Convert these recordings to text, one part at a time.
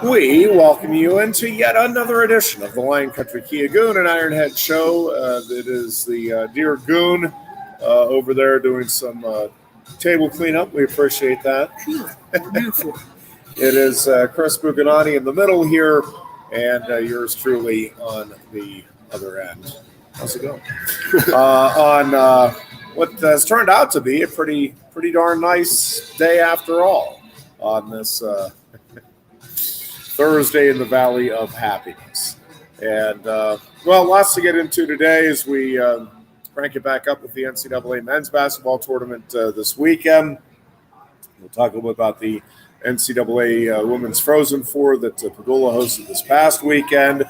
We welcome you into yet another edition of the Lion Country Kia Goon and Ironhead show. It is the dear Goon over there doing some table cleanup. We appreciate that. Sure. Beautiful. It is Chris Buganati in the middle here, and yours truly on the other end. How's it going? On what has turned out to be a pretty darn nice day after all on this Thursday in the Valley of Happiness. And, lots to get into today as we crank it back up with the NCAA men's basketball tournament this weekend. We'll talk a little bit about the NCAA Women's Frozen Four that Padula hosted this past weekend.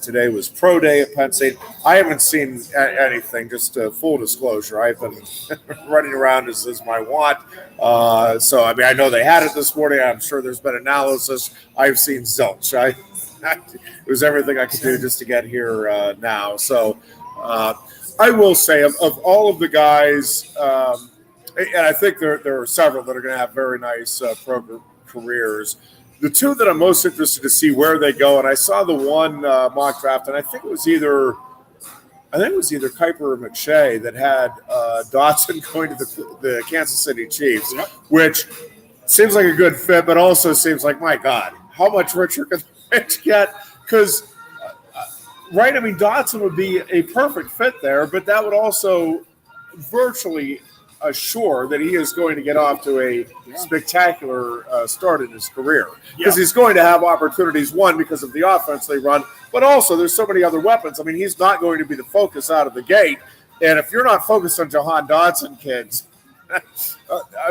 Today was Pro Day at Penn State. I haven't seen anything, just full disclosure. I've been running around as my want. I know they had it this morning. I'm sure there's been analysis. I've seen zilch. It was everything I could do just to get here now. So I will say, of all of the guys, and I think there are several that are going to have very nice pro careers. The two that I'm most interested to see where they go, and I saw the one mock draft, and I think it was either Kuiper or McShay that had Dotson going to the Kansas City Chiefs, which seems like a good fit, but also seems like, my God, how much richer can the rich get? Because, Dotson would be a perfect fit there, but that would also virtually assure that he is going to get off to a spectacular start in his career, because he's going to have opportunities, one, because of the offense they run, but also there's so many other weapons. I mean, he's not going to be the focus out of the gate, and if you're not focused on Jahan Dotson, kids,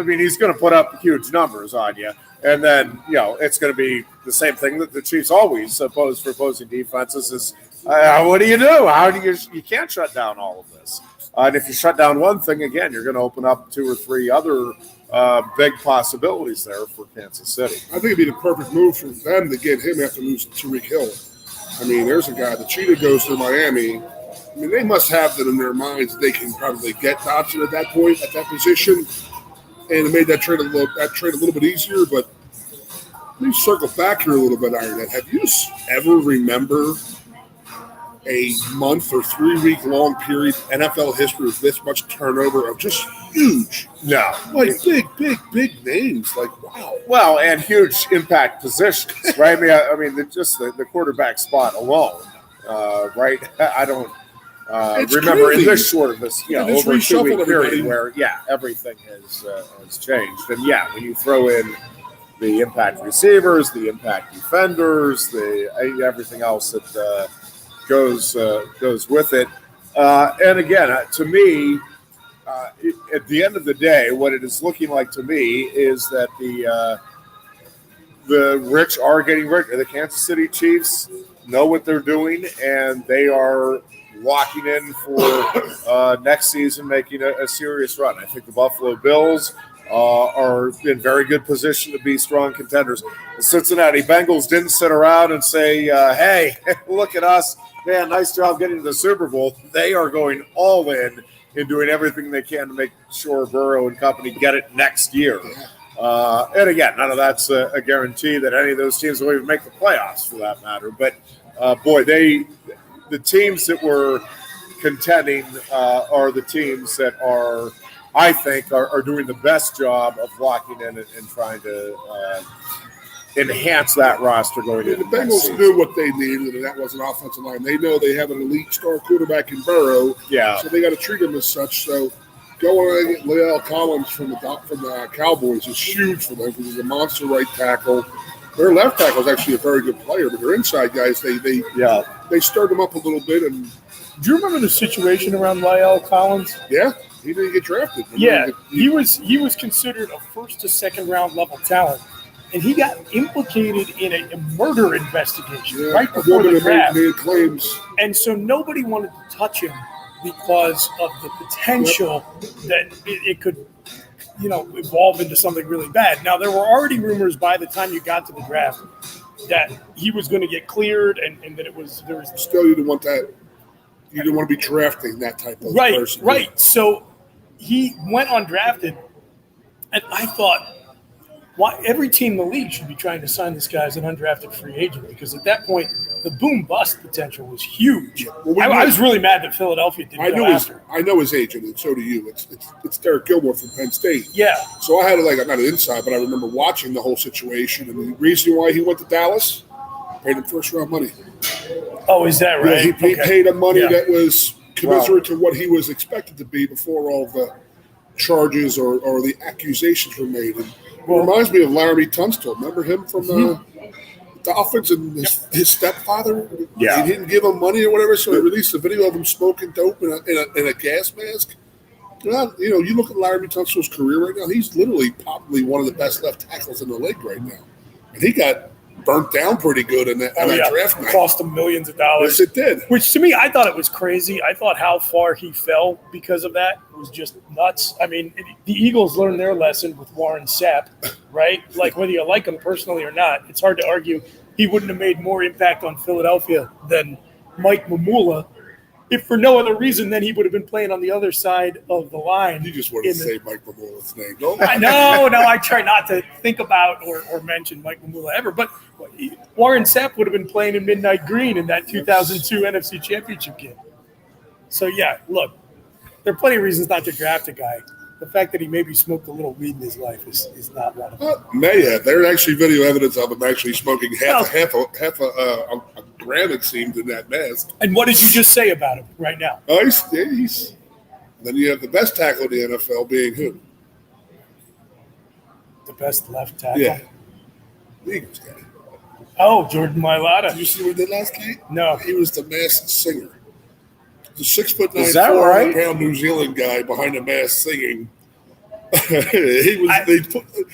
he's going to put up huge numbers on you, and then, it's going to be the same thing that the Chiefs always pose for opposing defenses is, what do? How do you can't shut down all of this. And if you shut down one thing, again, you're going to open up two or three other big possibilities there for Kansas City. I think it'd be the perfect move for them to get him after losing Tariq Hill. There's a guy, the Cheetah goes to Miami. They must have that in their minds that they can probably get Dotson at that point, at that position. And it made that trade a little bit easier. But let me circle back here a little bit, Ironhead. Have you ever remember a month or 3 week long period NFL history with this much turnover of just huge, big names? Like, wow. Well, and huge impact positions, right? Just the quarterback spot alone, right? I don't remember crazy. In this short of this, over a 2 week period where, everything has changed. And when you throw in the impact receivers, the impact defenders, everything else that goes with it. And again, to me, at the end of the day, what it is looking like to me is that the rich are getting richer. The Kansas City Chiefs know what they're doing, and they are locking in for next season, making a serious run. I think the Buffalo Bills are in very good position to be strong contenders. The Cincinnati Bengals didn't sit around and say, hey, look at us. Man, nice job getting to the Super Bowl. They are going all in doing everything they can to make sure Burrow and company get it next year. And again, none of that's a guarantee that any of those teams will even make the playoffs for that matter. But, the teams that were contending are the teams that are, I think, are doing the best job of locking in and trying to enhance that roster going into the Bengals knew what they needed, and that was an offensive line. They know they have an elite star quarterback in Burrow, so they got to treat him as such. So going and get La'el Collins from the Cowboys is huge for them because he's a monster right tackle. Their left tackle is actually a very good player, but their inside guys, they stirred them up a little bit. And do you remember the situation around La'el Collins? Yeah, he didn't get drafted. He was considered a first to second round level talent. And he got implicated in a murder investigation right before the draft. Made claims. And so nobody wanted to touch him because of the potential that it could, evolve into something really bad. Now, there were already rumors by the time you got to the draft that he was going to get cleared and that there was. Still, you didn't want that. You didn't want to be drafting that type of person. Right. So he went undrafted, and I thought, every team in the league should be trying to sign this guy as an undrafted free agent, because at that point, the boom-bust potential was huge. Well, I was really mad that Philadelphia didn't go after. I know his agent, and so do you. It's Derek Gilmore from Penn State. Yeah. So I had not an inside, but I remember watching the whole situation. And the reason why he went to Dallas, paid him first-round money. Oh, is that right? Yeah, he paid him money that was commensurate to what he was expected to be before all the charges or the accusations were made. And it reminds me of Laramie Tunstall. Remember him from the Dolphins and his stepfather? Yeah. He didn't give him money or whatever, so he released a video of him smoking dope in a gas mask. Well, you look at Laramie Tunstall's career right now, he's literally probably one of the best left tackles in the league right now. And he got burnt down pretty good in that draft night. Cost him millions of dollars. Yes, it did. Which, to me, I thought it was crazy. I thought how far he fell because of that was just nuts. I mean, the Eagles learned their lesson with Warren Sapp, right? Like, whether you like him personally or not, it's hard to argue he wouldn't have made more impact on Philadelphia than Mike Mamula. If for no other reason, then he would have been playing on the other side of the line. You just wanted to say Mike Mamula's name. No, I try not to think about or mention Mike Mamula ever. But Warren Sapp would have been playing in Midnight Green in that 2002 NFC Championship game. So, yeah, look, there are plenty of reasons not to draft a guy. The fact that he maybe smoked a little weed in his life is not one of them. May have. There's actually video evidence of him actually smoking half a gram, it seemed, in that mask. And what did you just say about him right now? Oh, he's then you have the best tackle in the NFL being who? The best left tackle? Yeah. The Eagles guy. Oh, Jordan Mailata. Did you see what he did last night? No. He was the masked singer. The 6'9", 400-pound New Zealand guy behind the mask singing.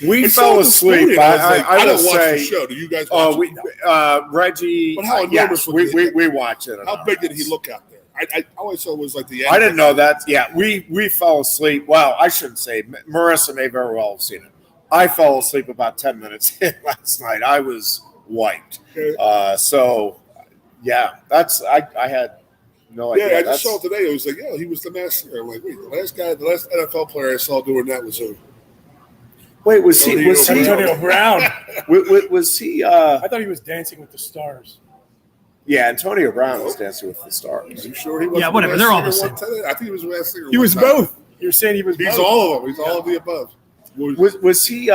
We fell asleep. I don't will watch say, the show. Do you guys watch it? Reggie. But how enormous we watch it. How big did he look out there? I always thought it was like the end. I didn't know that. Yeah, we fell asleep. Well, I shouldn't say. Marissa may very well have seen it. I fell asleep about 10 minutes in last night. I was wiped. So, yeah, I had no idea. Yeah, I just saw it today. It was like, he was the master. I'm like, wait, the last NFL player I saw doing that was who? Wait, was he Antonio Brown? Was he? I thought he was Dancing with the Stars. Yeah, Antonio Brown was Dancing with the Stars. Are you sure he was? Yeah, whatever. They're all the same. I think he was the last singer. He was both. You're saying he was both? He's all of them. He's all of the above. Was he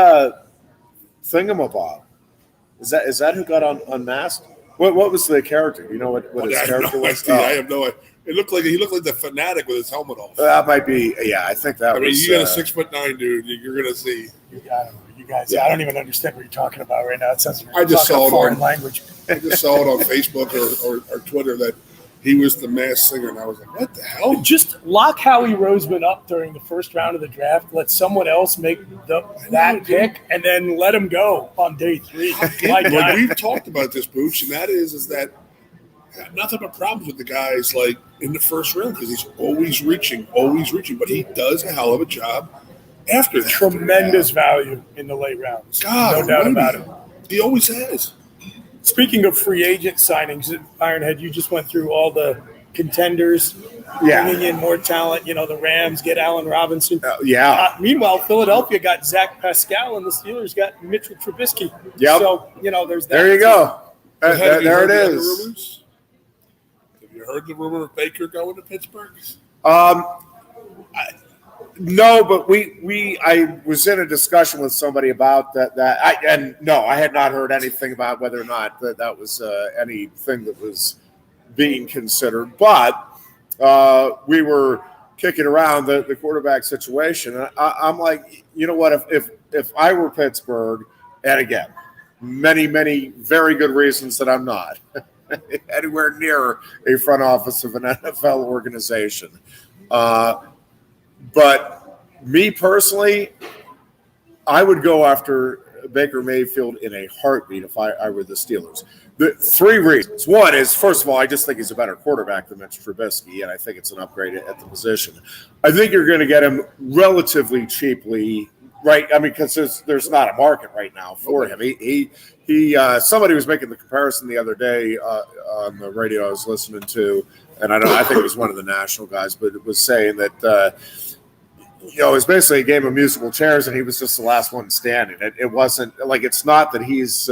Thingamabob? Is that who got unmasked? What was the character? You know what his character was? I have no idea. He looked like the fanatic with his helmet off. That might be. Yeah, I think that was. I mean, you got a 6'9" dude. You're gonna see. You guys. I don't even understand what you're talking about right now. It sounds like I just saw it foreign language. I just saw it on Facebook or Twitter that he was the masked singer, and I was like, what the hell? Just lock Howie Roseman up during the first round of the draft. Let someone else make that pick, and then let him go on day 3. Like we've talked about this, Booch, and that is that I have nothing but problems with the guys like in the first round because he's always reaching, but he does a hell of a job after that. Tremendous value in the late rounds. God, no doubt about it. He always has. Speaking of free agent signings, Ironhead, you just went through all the contenders, bringing in more talent. The Rams get Allen Robinson. Meanwhile, Philadelphia got Zach Pascal, and the Steelers got Mitchell Trubisky. Yep. So, there's that. There you go. There it is. Have you heard the rumor of Baker going to Pittsburgh? No, but I was in a discussion with somebody about that. I had not heard anything about whether or not that was anything that was being considered. But we were kicking around the quarterback situation, and I'm like, you know what? If I were Pittsburgh, and again, many very good reasons that I'm not anywhere near a front office of an NFL organization. But me personally, I would go after Baker Mayfield in a heartbeat if I were the Steelers. The 3 reasons. One is, first of all, I just think he's a better quarterback than Mitch Trubisky, and I think it's an upgrade at the position. I think you're going to get him relatively cheaply, right? I mean, because there's not a market right now for him. He somebody was making the comparison the other day on the radio I was listening to, and I think it was one of the national guys, but it was saying that it was basically a game of musical chairs, and he was just the last one standing. It wasn't like it's not that he's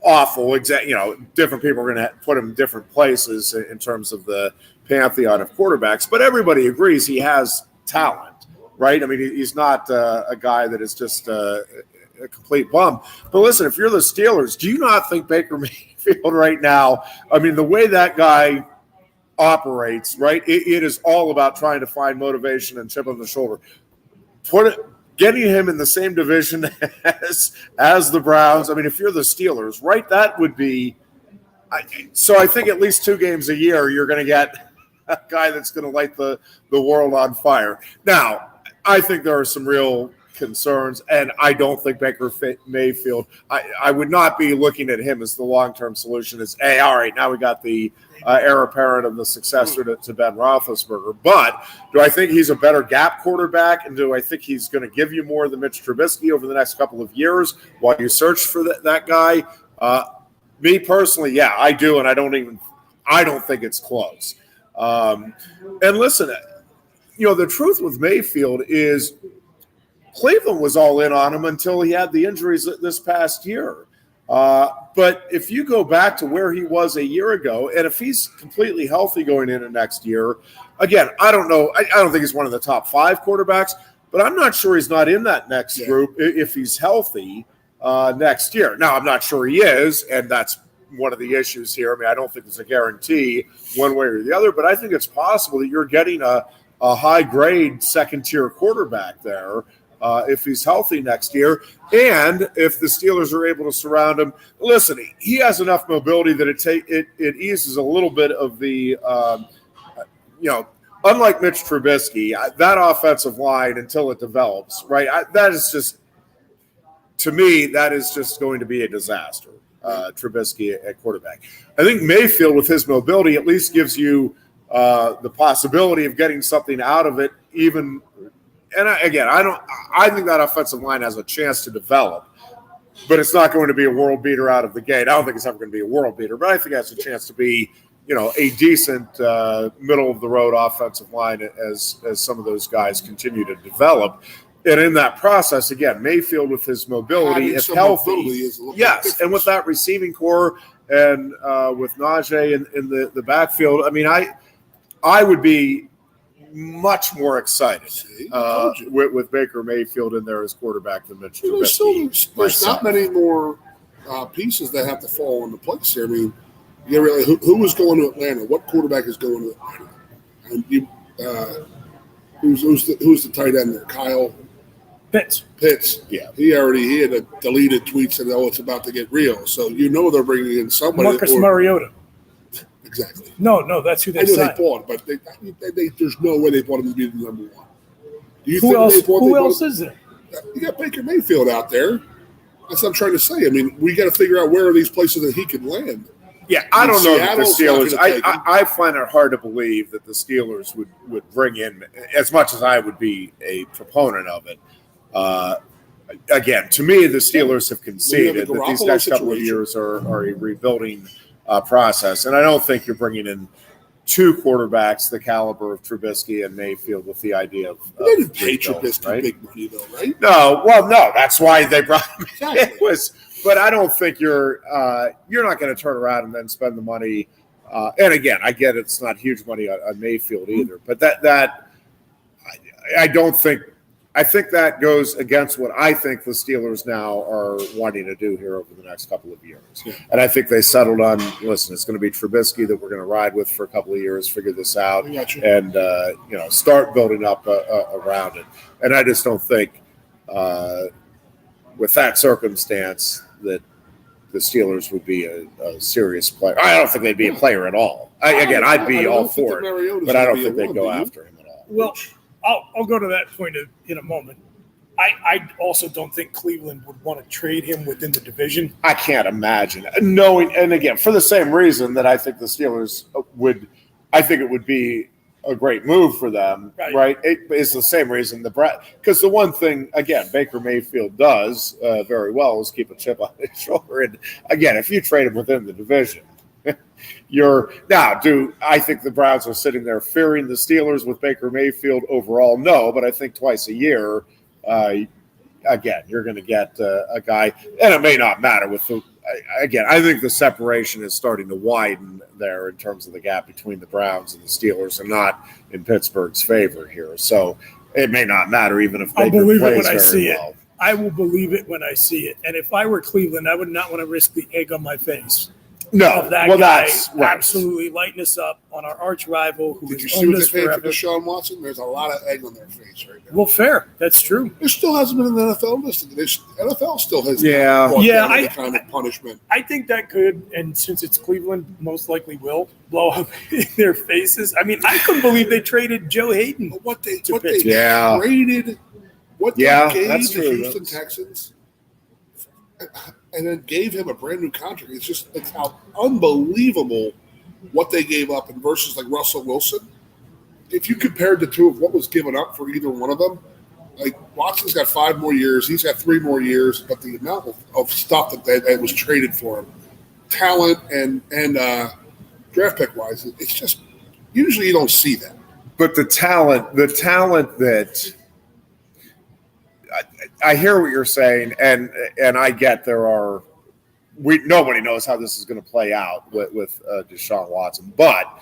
awful. Different people are going to put him in different places in terms of the pantheon of quarterbacks, but everybody agrees he has talent, right? I mean, he's not a guy that is just a complete bum. But listen, if you're the Steelers, do you not think Baker Mayfield right now, I mean, the way that guy operates, right? It is all about trying to find motivation and chip on the shoulder. Getting him in the same division as the Browns. I mean, if you're the Steelers, right? That would be. So I think at least 2 games a year, you're going to get a guy that's going to light the world on fire. Now, I think there are some real concerns, and I don't think Baker Mayfield. I would not be looking at him as the long-term solution. As all right, now we got the heir apparent of the successor to Ben Roethlisberger. But do I think he's a better gap quarterback, and do I think he's going to give you more than Mitch Trubisky over the next couple of years while you search for that guy? Me personally, yeah, I do, and I don't think it's close. And listen, the truth with Mayfield is Cleveland was all in on him until he had the injuries this past year. But if you go back to where he was a year ago, and if he's completely healthy going into next year, again, I don't know. I don't think he's one of the top 5 quarterbacks, but I'm not sure he's not in that next group if he's healthy next year. Now, I'm not sure he is, and that's one of the issues here. I mean, I don't think it's a guarantee one way or the other, but I think it's possible that you're getting a high-grade second-tier quarterback there if he's healthy next year, and if the Steelers are able to surround him. Listen, he has enough mobility that it eases a little bit of the, unlike Mitch Trubisky, that offensive line until it develops, right? That is just, to me, that is just going to be a disaster. Trubisky at quarterback. I think Mayfield, with his mobility, at least gives you the possibility of getting something out of it, even. And I think that offensive line has a chance to develop, but it's not going to be a world beater out of the gate. I don't think it's ever going to be a world beater, but I think it has a chance to be, a decent middle of the road offensive line as some of those guys continue to develop. And in that process, again, Mayfield with his mobility, if healthy, yes, and with that receiving core and with Najee in the backfield, I mean, I would be much more excited with Baker Mayfield in there as quarterback than Mitch Trubisky. There's not many more pieces that have to fall into place here. I mean, who is going to Atlanta? What quarterback is going to Atlanta? And who's the tight end there? Kyle Pitts. Yeah, he had a deleted tweet saying, "Oh, it's about to get real." So they're bringing in somebody. Marcus Mariota. Exactly. No, that's who they signed. signed. They bought, but there's no way they bought him to be the number 1. Do you who think who else is there? You got Baker Mayfield out there. That's what I'm trying to say. I mean, we got to figure out where are these places that he can land. Yeah, I don't know that the Steelers. I find it hard to believe that the Steelers would bring in, as much as I would be a proponent of it. Again, to me, the Steelers have conceded that these next couple of years are a rebuilding process, and I don't think you're bringing in 2 quarterbacks the caliber of Trubisky and Mayfield with the idea of they didn't pay Trubisky right? big money, though, right? No, that's why they brought him. Exactly. It was, but I don't think you're not going to turn around and then spend the money. And again, I get it's not huge money on Mayfield either, but that I don't think. I think that goes against what I think the Steelers now are wanting to do here over the next couple of years. Yeah. And I think they settled on, listen, it's going to be Trubisky that we're going to ride with for a couple of years, figure this out, and start building up around it. And I just don't think with that circumstance that the Steelers would be a serious player. I don't think they'd be a player at all. I'd be all for it, but I don't think they'd go after him at all. Well, I'll go to that point in a moment. I also don't think Cleveland would want to trade him within the division. I can't imagine knowing, and again, for the same reason that I think the Steelers would. I think it would be a great move for them, right? It's the same reason because the one thing, again, Baker Mayfield does very well is keep a chip on his shoulder. And again, if you trade him within the division, I think the Browns are sitting there fearing the Steelers with Baker Mayfield overall? No, but I think twice a year, again, you're going to get a guy, and it may not matter with the. Again, I think the separation is starting to widen there in terms of the gap between the Browns and the Steelers, and not in Pittsburgh's favor here. So it may not matter even if Baker believe it plays when I very see well. it. I will believe it when I see it. And if I were Cleveland, I would not want to risk the egg on my face. No, Of that well, guy that's right. absolutely lighting us up on our arch rival who Did you has see owned what us they paid for forever. Deshaun Watson? There's a lot of egg on their face right now. Well, fair. That's true. There still hasn't been an NFL listed. The NFL still has Yeah. not brought Yeah, down any kind of punishment. I think that could, and since it's Cleveland, most likely will blow up in their faces. I mean, I couldn't believe they traded Joe Hayden. But what they Yeah. traded, what they Yeah, gave that's the true. Houston Texans, and then gave him a brand new contract. It's how unbelievable what they gave up in versus like Russell Wilson. If you compared the two of what was given up for either one of them, like Watson's got 5 more years, he's got 3 more years, but the amount of stuff that was traded for him, talent and draft pick wise, it's just usually you don't see that. But the talent that I hear what you're saying, and I get nobody knows how this is going to play out with Deshaun Watson, but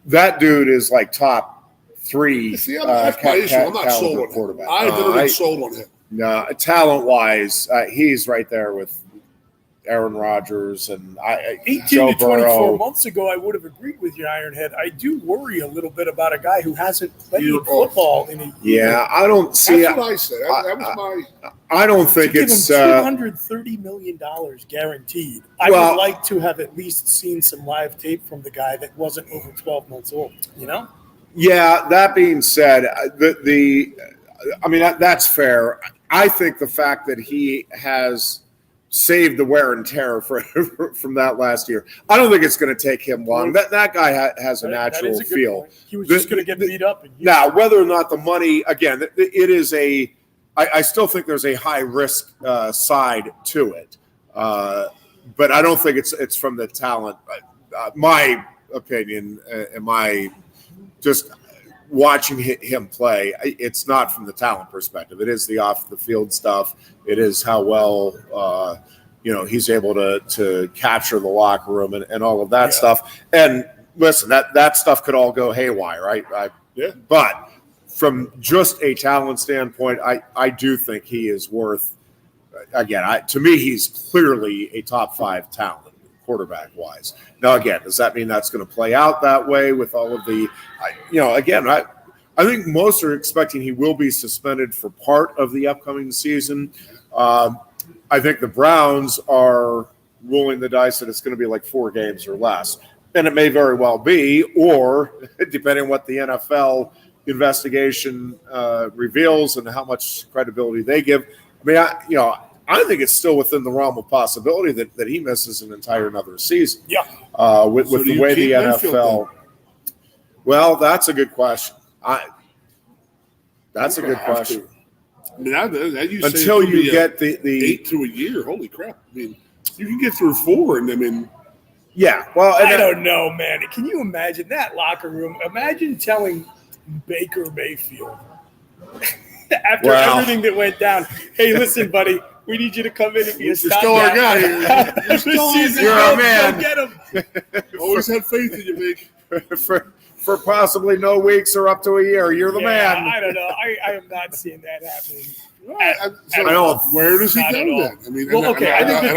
that dude is like top 3. See, that's my issue. I'm not sold on him. Quarterback. I've never been sold on him. No, talent wise, he's right there with Aaron Rodgers and 18 Joe to 24 Burrow. months ago, I would have agreed with you, Ironhead. I do worry a little bit about a guy who hasn't played football in a year. Yeah, I don't see. That's what I said. That was my. I don't think Give it's him $230 million guaranteed. I would like to have at least seen some live tape from the guy that wasn't over 12 months old. You know? Yeah. That being said, I mean that's fair. I think the fact that he has saved the wear and tear from that last year, I don't think it's going to take him long. That guy has a natural feel. Point. He was just going to get beat up. Now, whether or not the money, again, it is I still think there's a high risk side to it, but I don't think it's from the talent. My opinion, and my just watching him play, it's not from the talent perspective. It is the off the field stuff. It is how well he's able to capture the locker room and all of that stuff. And listen, that stuff could all go haywire, right? But from just a talent standpoint, I do think he is worth. Again, to me, he's clearly a top 5 talent quarterback wise. Now, again, does that mean that's going to play out that way with all of the, again, I think most are expecting he will be suspended for part of the upcoming season. I think the Browns are rolling the dice that it's going to be like 4 games or less. And it may very well be, or depending on what the NFL investigation reveals and how much credibility they give. I mean, I think it's still within the realm of possibility that he misses an entire another season. Yeah. With the way the NFL. Well, that's a good question. That's a good question. I mean, until you get the 8 to a year, holy crap! I mean, you can get through 4, and I mean, yeah. Well, I don't know, man. Can you imagine that locker room? Imagine telling Baker Mayfield after everything that went down, "Hey, listen, buddy. We need you to come in and be a stopgap. Still our guy here. You're our man. Go get him." Always had faith in you, Big. For possibly no weeks or up to a year. You're the man. I don't know. I am not seeing that happening. I know. Where does he go then? I mean, I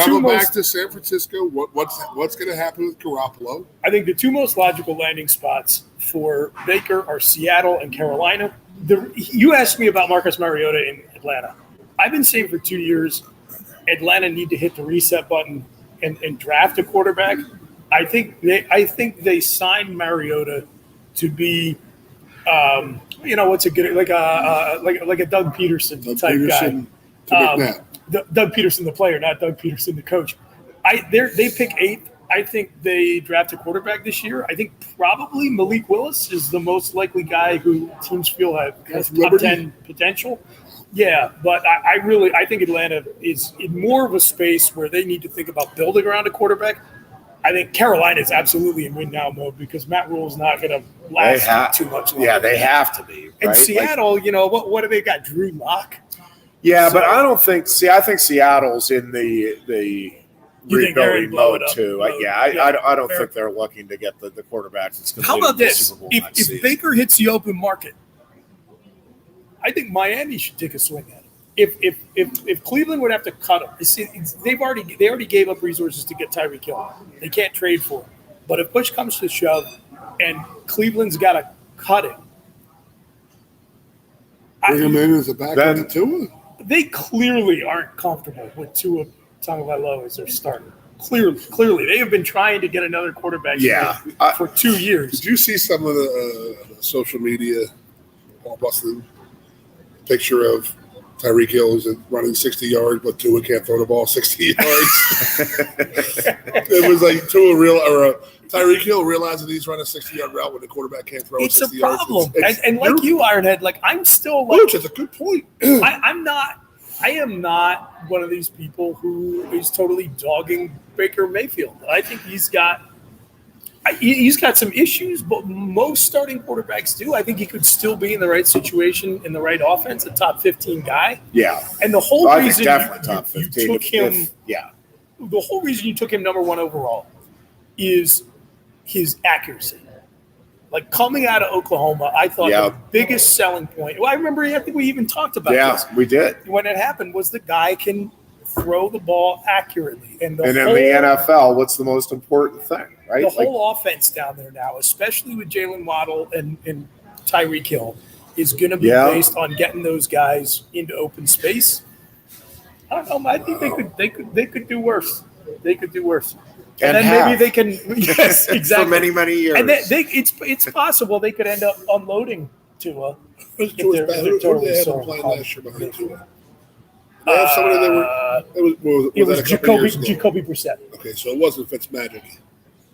go back to San Francisco. What's going to happen with Garoppolo? I think the 2 most logical landing spots for Baker are Seattle and Carolina. You asked me about Marcus Mariota in Atlanta. I've been saying for 2 years, Atlanta need to hit the reset button and draft a quarterback. I think they signed Mariota to be, what's a good like a Doug Peterson type guy. Doug Peterson, the player, not Doug Peterson, the coach. They pick 8th. I think they draft a quarterback this year. I think probably Malik Willis is the most likely guy who teams feel has top 10 potential. Yeah, but I think Atlanta is in more of a space where they need to think about building around a quarterback. I think Carolina is absolutely in win now mode because Matt Rule's not going to last too much longer. Yeah, they have to be. Right? And Seattle, what do they got? Drew Lock. Yeah, but I don't think. See, I think Seattle's in the rebuilding mode too. I don't think they're looking to get the quarterback that's going to. How about the this? Super Bowl next If season. Baker hits the open market, I think Miami should take a swing at it. If Cleveland would have to cut him, they already gave up resources to get Tyreek Hill. They can't trade for him. But if push comes to shove, and Cleveland's got to cut him, bring him in as a backup to Tua. They clearly aren't comfortable with Tua Tagovailoa as their starter. Clearly, they have been trying to get another quarterback for 2 years. Did you see some of the social media all busting picture of Tyreek Hill is running 60 yards, but Tua can't throw the ball 60 yards? It was like Tyreek Hill realizing he's running a 60-yard route when the quarterback can't throw 60 yards. It's a problem. And like you, Ironhead, I'm still like – Coach, that's a good point. I am not one of these people who is totally dogging Baker Mayfield. I think he's got some issues, but most starting quarterbacks do. I think he could still be in the right situation, in the right offense, a top 15 guy. Yeah. And the whole reason you took him the whole reason you took him number 1 overall is his accuracy. Like coming out of Oklahoma, I thought the biggest selling point. Well, I think we even talked about this. Yeah, we did. When it happened, was the guy can throw the ball accurately. And in the NFL, what's the most important thing, right? The whole offense down there now, especially with Jalen Waddle and Tyreek Hill, is going to be based on getting those guys into open space. I don't know. I think they could do worse. They could do worse. And then maybe they can yes, exactly. For many, many years. And it's possible they could end up unloading Tua. Who did they have him playing last year behind Tua? They have somebody it was Jacoby Brissett. Okay, so it wasn't Fitzmagic.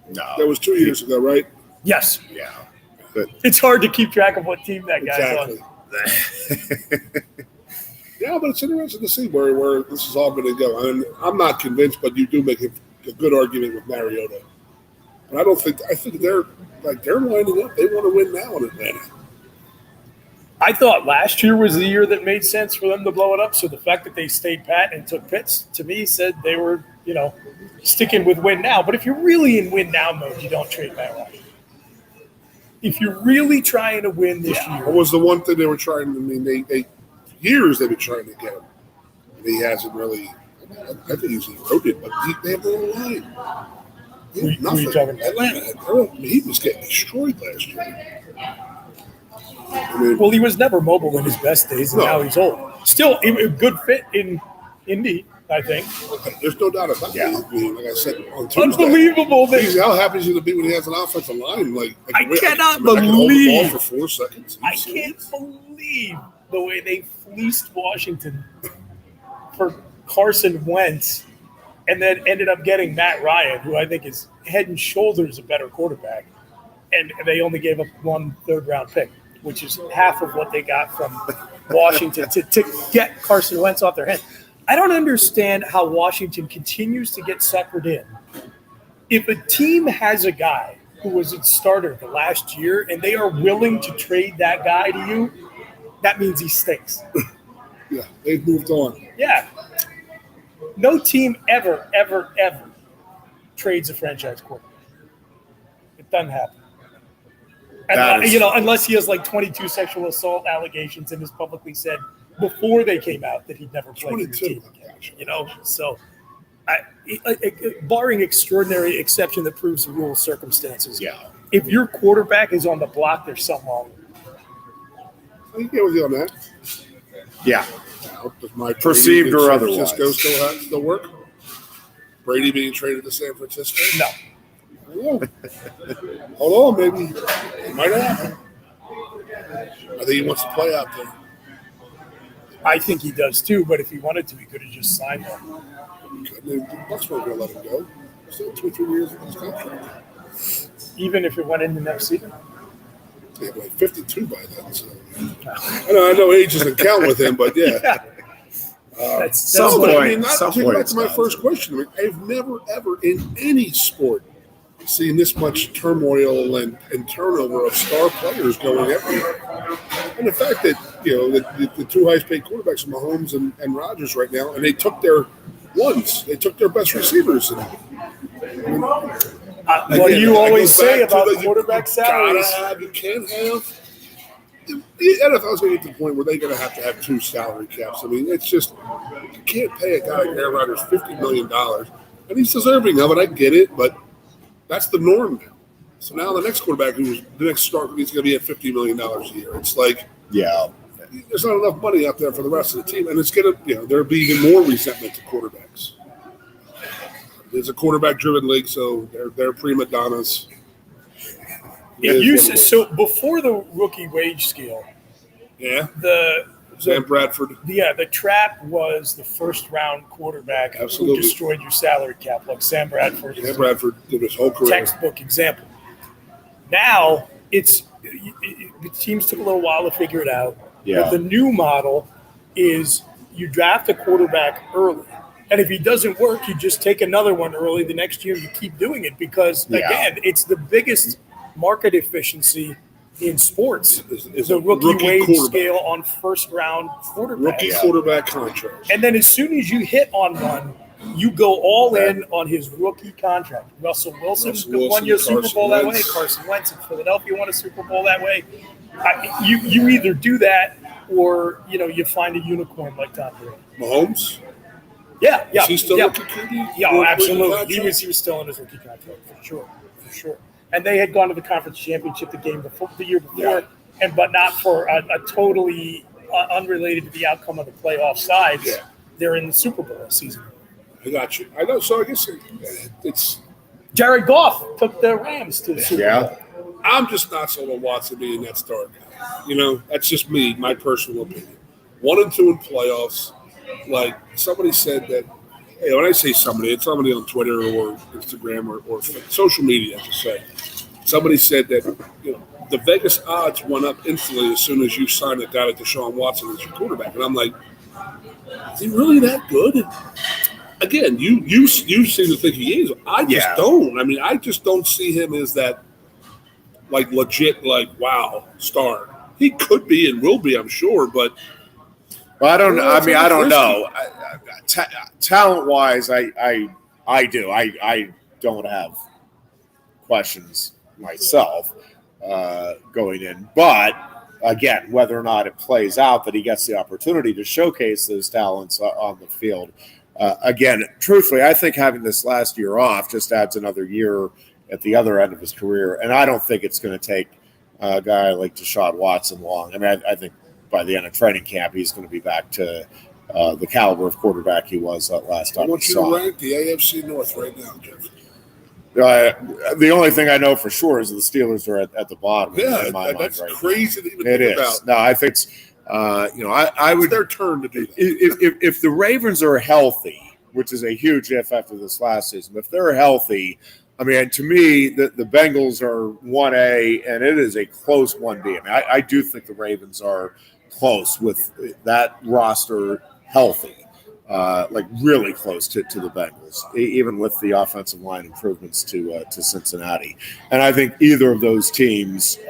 No. That was 2 years ago, right? Yes. Yeah. But it's hard to keep track of what team that guy's on. Yeah, but it's interesting to see where this is all going to go. I'm not convinced, but you do make a good argument with Mariota. But I think they're lining up. They want to win now in Atlanta. I thought last year was the year that made sense for them to blow it up. So the fact that they stayed pat and took Pitts, to me, said they were, sticking with win now. But if you're really in win now mode, you don't trade Matt Ryan. If you're really trying to win this year. What was the one thing they were trying? I mean, they years they've been trying to get him. And he hasn't really. I think he's eroded, but they have their own line. Who are you talking about? Atlanta. He was getting destroyed last year. Well, he was never mobile in his best days, and now he's old. Still, a good fit in Indy, I think. There's no doubt about it. I mean, like I said on Tuesday, unbelievable. How happy is he to be when he has an offensive line? I cannot believe. I can hold the ball for 4 seconds. I can't believe the way they fleeced Washington for Carson Wentz, and then ended up getting Matt Ryan, who I think is head and shoulders a better quarterback, and they only gave up 1 third-round pick, which is half of what they got from Washington to get Carson Wentz off their hands. I don't understand how Washington continues to get suckered in. If a team has a guy who was its starter the last year and they are willing to trade that guy to you, that means he stinks. Yeah, they've moved on. Yeah. No team ever trades a franchise quarterback. It doesn't happen. And, unless he has 22 sexual assault allegations and has publicly said before they came out that he'd never play for your team again. So barring extraordinary exception that proves the rule of circumstances. Yeah. If your quarterback is on the block, there's something wrong. I can get with you on that. Yeah. Does my perceived or otherwise Francisco still work? Brady being traded to San Francisco? No. I don't know. Hold on, maybe. It might happen. I think he wants to play out there. I think he does too, but if he wanted to, he could have just signed him. The Bucs weren't going to let him go. Still 2 or 3 years in his contract. Even if it went into next season? They have 52 by then. So. I know age doesn't count with him, but yeah. That's some point. That's my first question. I've never, ever in any sport seeing this much turmoil and turnover of star players going everywhere. And the fact that, the two highest paid quarterbacks are Mahomes and Rodgers right now, and they took their best receivers. And, what do you always say about quarterback salaries? You can't have. The NFL's going to get to the point where they're going to have two salary caps. I mean, it's just, you can't pay a guy like Aaron Rodgers $50 million. And he's deserving of it. I get it, but that's the norm now. So now the next quarterback, the next start, he's going to be at $50 million a year. It's like, there's not enough money out there for the rest of the team. And it's going to, there'll be even more resentment to quarterbacks. It's a quarterback-driven league, so they're prima donnas. So before the rookie wage scale, Sam Bradford. The trap was the first-round quarterback who destroyed your salary cap, like Sam Bradford. Sam Bradford did his whole career. Textbook example. Now, the teams took a little while to figure it out. Yeah. But the new model is you draft a quarterback early. And if he doesn't work, you just take another one early. The next year, you keep doing it because, again, it's the biggest market efficiency in sports. Is the rookie wage scale on first-round quarterback. Rookie quarterback contract. And then as soon as you hit on one, you go all in on his rookie contract. Russell Wilson won your Super Bowl that way. Carson Wentz in Philadelphia won a Super Bowl that way. You either do that or, you find a unicorn like Tom Brady. Mahomes? Yeah. Is he still rookie QB? Yeah, absolutely. He was still in his rookie contract for sure. And they had gone to the conference championship the year before, but not for a totally unrelated to the outcome of the playoff sides. Yeah. They're in the Super Bowl season. I got you. I know. So I guess it's Jared Goff took the Rams to the Super Bowl. I'm just not sold on Watson being that star guy. That's just me, my personal opinion. 1-2 in playoffs. Like somebody said that. Hey, when I say somebody, it's somebody on Twitter or Instagram or social media, I should say. Somebody said that the Vegas odds went up instantly as soon as you signed a guy like Deshaun Watson as your quarterback, and I'm like, is he really that good? Again, you seem to think he is. I just don't. I mean, I just don't see him as that like legit wow star. He could be and will be, I'm sure, but. Well, I don't know. I don't know. Talent-wise, I do. I don't have questions myself going in. But, again, whether or not it plays out that he gets the opportunity to showcase those talents on the field. Again, truthfully, I think having this last year off just adds another year at the other end of his career. And I don't think it's going to take a guy like Deshaun Watson long. I mean, I think by the end of training camp, he's going to be back to the caliber of quarterback he was last time. I want you to rank the AFC North right now, Jeff. The only thing I know for sure is the Steelers are at the bottom. Yeah, in my mind that's right crazy now. to even think about. No, I think it's I would. It's their turn to do that. If the Ravens are healthy, which is a huge if after this last season, if they're healthy, I mean, to me, the Bengals are 1A, and it is a close 1B. I mean, I do think the Ravens are close with that roster healthy, like really close to the Bengals, even with the offensive line improvements to Cincinnati. And I think either of those teams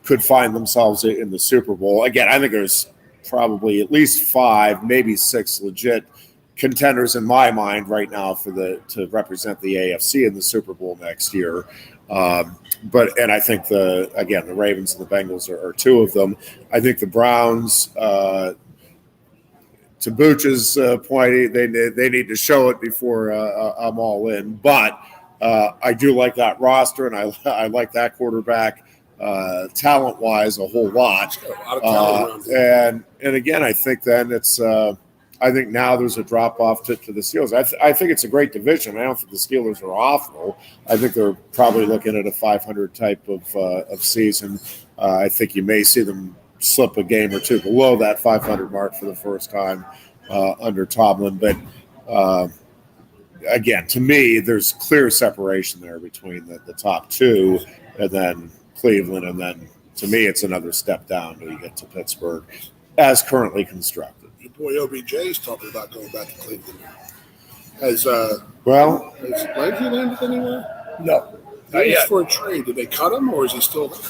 could find themselves in the Super Bowl. Again, I think there's probably at least 5, maybe 6 legit contenders in my mind right now to represent the AFC in the Super Bowl next year. And I think the Ravens and the Bengals are 2 of them. I think the Browns, to Booch's point, they need to show it before I'm all in. But I do like that roster, and I like that quarterback talent-wise a whole lot. A lot of talent around and again, I think then it's I think now there's a drop-off to the Steelers. I think it's a great division. I don't think the Steelers are awful. I think they're probably looking at a 500 type of season. I think you may see them slip a game or 2 below that 500 mark for the first time under Tomlin. But, again, to me, there's clear separation there between the top 2 and then Cleveland. And then, to me, it's another step down till you get to Pittsburgh as currently constructed. Boy, OBJ is talking about going back to Cleveland. Has Landry landed anywhere? No. He asked for a trade. Did they cut him, or is he still there?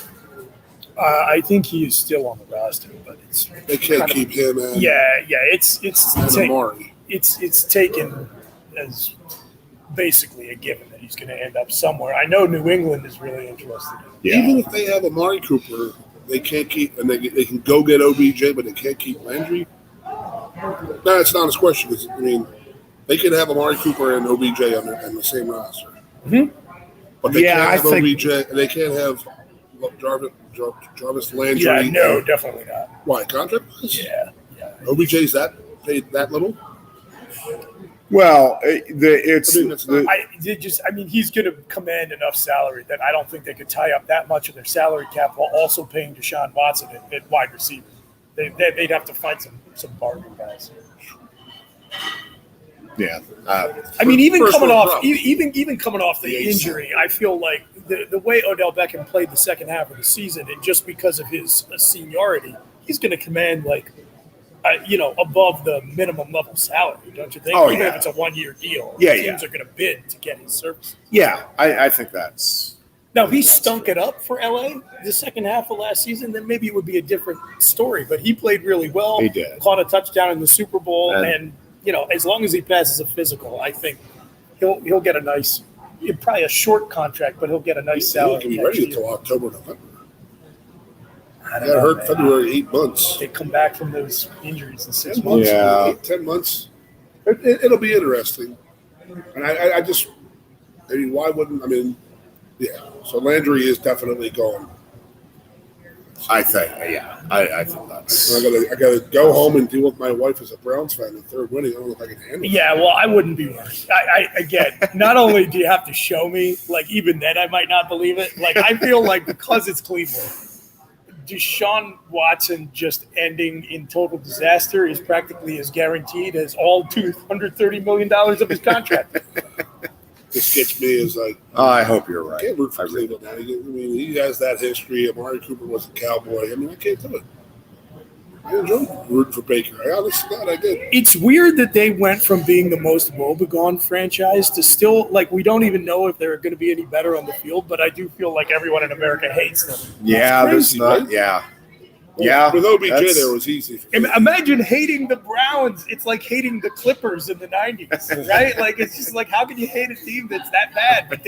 I think he is still on the roster, but they can't keep him. And, it's Amari. It's taken as basically a given that he's going to end up somewhere. I know New England is really interested. Even if they have Amari Cooper, they can't keep, and they can go get OBJ, but they can't keep Landry. No, it's not his question. I mean, they could have Amari Cooper and OBJ on the same roster. Mm-hmm. But they can't have OBJ. They can't have Jarvis Landry. Yeah, no, definitely not. Why, contract? Yeah. OBJ's paid that little? Well, he's going to command enough salary that I don't think they could tie up that much of their salary cap while also paying Deshaun Watson at wide receiver. They'd have to find some bargain guys. Yeah. Even coming off the injury, I feel like the way Odell Beckham played the second half of the season, and just because of his seniority, he's going to command above the minimum level salary, don't you think? Even if it's a 1-year deal, teams are going to bid to get his services. Yeah, I think that's. Now, if he stunk it up for LA the second half of last season, then maybe it would be a different story. But he played really well. He did. Caught a touchdown in the Super Bowl, and as long as he passes a physical, I think he'll get a nice, probably a short contract, but he'll get a nice salary. He can be ready until October, November. I got hurt February, 8 months. They come back from those injuries in 6 months. Yeah. 10 months. It'll be interesting. And I just, why wouldn't, so Landry is definitely going. I think, I think that's. I gotta go home and deal with my wife as a Browns fan in third winning. I don't know if I can handle it. Yeah, well, I wouldn't be worried. Again, not only do you have to show me, even then I might not believe it. I feel like because it's Cleveland, Deshaun Watson just ending in total disaster is practically as guaranteed as all $230 million of his contract. This gets me as I hope you're right. I can't root for Cleveland now. He has that history. Amari Cooper was a Cowboy. I can't do it. I enjoy rooting for Baker. I did. It's weird that they went from being the most woebegone franchise to still, we don't even know if they're going to be any better on the field, but I do feel like everyone in America hates them. Yeah, crazy, right? Yeah. With OBJ, there was easy. Imagine hating the Browns. It's like hating the Clippers in the 90s, right? It's just how can you hate a team that's that bad? But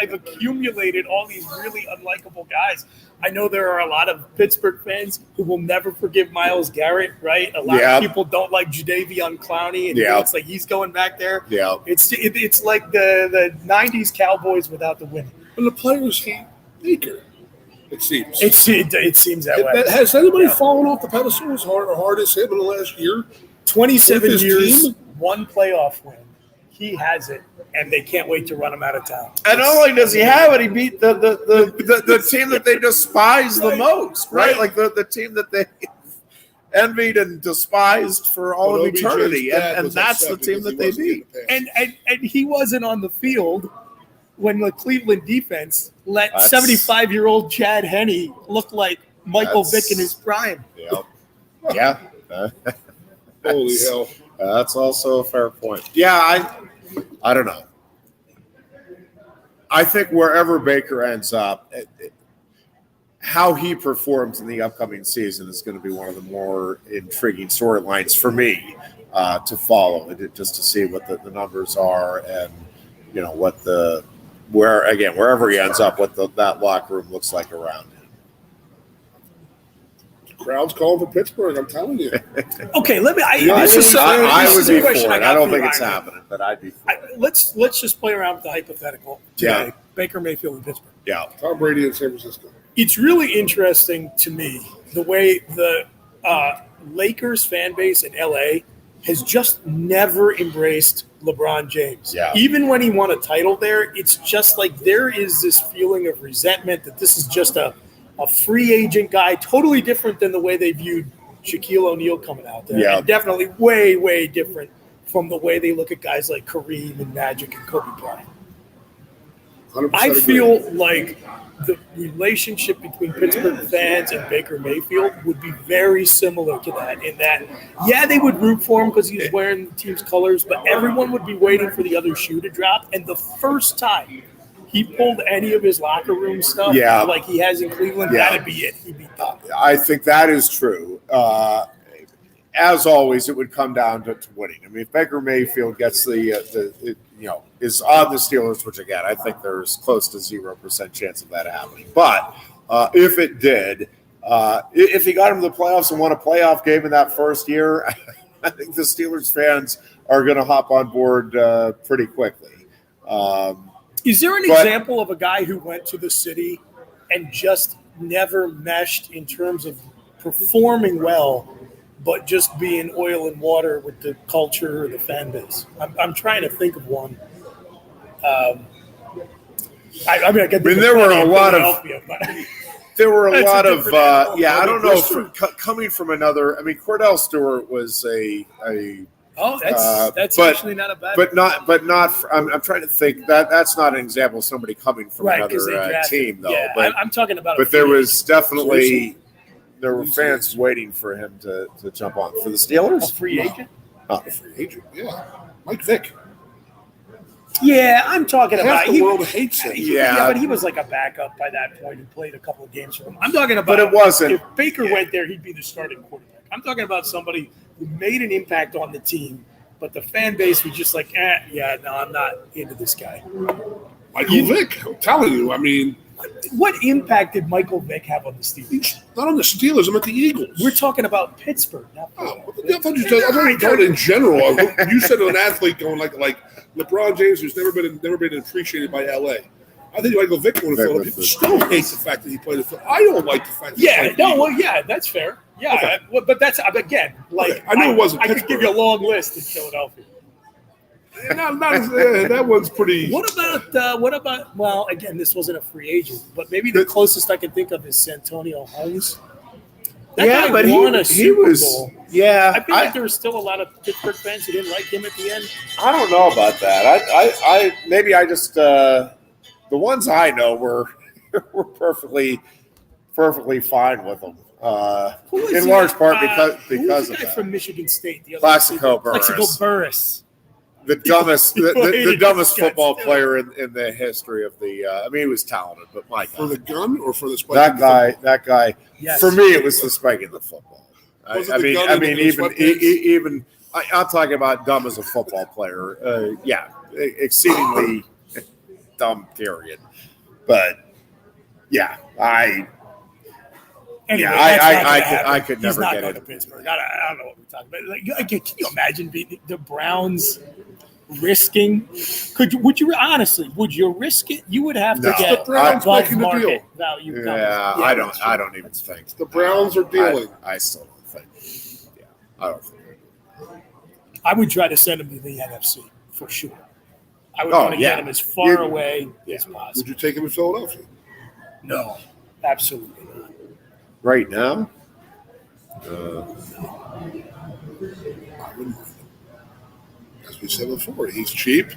I've accumulated all these really unlikable guys. I know there are a lot of Pittsburgh fans who will never forgive Myles Garrett, right? A lot of people don't like Jadeveon Clowney, and it's like he's going back there. Yeah. It's like the 90s Cowboys without the winning. And the players hate Baker. It seems. It seems that way. Has anybody fallen off the pedestal as hard as him in the last year? 27 years, team? 1 playoff win. He has it, and they can't wait to run him out of town. And not only does he have it, he beat the team that they despise the most, right? The team that they envied and despised for all of eternity, and that's the team that they beat. And he wasn't on the field when the Cleveland defense let 75-year-old Chad Henne look like Michael Vick in his prime. Yeah. Holy hell. That's also a fair point. Yeah, I don't know. I think wherever Baker ends up, how he performs in the upcoming season is going to be one of the more intriguing storylines for me to follow, just to see what the numbers are and, what wherever he ends up, what that locker room looks like around him. Crowd's calling for Pittsburgh, I'm telling you. Okay, let me. I would be for it. I don't think it's happening, but I'd be for it. Let's just play around with the hypothetical today. Yeah. Baker Mayfield in Pittsburgh. Yeah. Tom Brady in San Francisco. It's really interesting to me the way the Lakers fan base in LA has just never embraced LeBron James. Yeah. Even when he won a title there, it's just like there is this feeling of resentment that this is just a free agent guy, totally different than the way they viewed Shaquille O'Neal coming out there. Yeah. And definitely way, way different from the way they look at guys like Kareem and Magic and Kobe Bryant. I feel like the relationship between Pittsburgh fans and Baker Mayfield would be very similar to that in that, they would root for him because he's wearing the team's colors, but everyone would be waiting for the other shoe to drop. And the first time he pulled any of his locker room stuff, like he has in Cleveland, that'd be it. He'd be done. I think that is true. As always, it would come down to winning. I mean, if Baker Mayfield gets is on the Steelers, which again I think there's close to 0% chance of that happening. But if it did, if he got him to the playoffs and won a playoff game in that first year, I think the Steelers fans are going to hop on board pretty quickly. Is there an example of a guy who went to the city and just never meshed in terms of performing well, but just being oil and water with the culture or the fan base? I'm trying to think of one. I mean, there were a lot of. There were a lot of, I don't know, coming from another. I mean, Cordell Stewart was that's actually not a bad. But not. I'm trying to think that's not an example of somebody coming from another team, though. Yeah, but I'm talking about. But there was definitely there were fans waiting for him to jump on for the Steelers. A free agent. A free agent, yeah. Mike Vick. Yeah, I'm talking about. The world hates him. Yeah, but he was like a backup by that point and played a couple of games for them. I'm talking about. But it wasn't. If Baker went there, he'd be the starting quarterback. I'm talking about somebody who made an impact on the team, but the fan base was just like, I'm not into this guy. Michael Vick, I'm telling you. I mean, what impact did Michael Vick have on the Steelers? Not on the Steelers. I'm at the Eagles. We're talking about Pittsburgh. I thought you said in general. You said an athlete going like LeBron James, who's never been appreciated by LA. I think Michael Vick would have felt people still hate the fact that he played it. I don't like the fact that that's fair. Yeah, okay. But that's again I knew it wasn't. I could give you a long list in Philadelphia. That one's pretty. What about? Well, again, this wasn't a free agent, but maybe the closest I can think of is Santonio Holmes. But he was. Bowl. Yeah, I feel like there were still a lot of Pittsburgh fans who didn't like him at the end. I don't know about that. I maybe I just the ones I know were perfectly fine with him. In large part because of that. From Michigan State, the Plaxico Burress. The dumbest football player in the history of the. I mean, he was talented, but my God. For the gun or for the spike? That guy. Yes. For me, it was the spike in the football. Even I'm talking about dumb as a football player. Exceedingly dumb. Period. But I could never get into Pittsburgh. I don't know what we're talking about. Like, can you imagine being the Browns risking? Would you risk it? You would have to get above market value. Yeah, I don't even think the Browns are dealing. I still don't think. Yeah, I don't think. I would try to send him to the NFC for sure. I would want to get him as far away as possible. Would you take him to Philadelphia? No, absolutely not. Right now? I wouldn't. As we said before, he's cheap.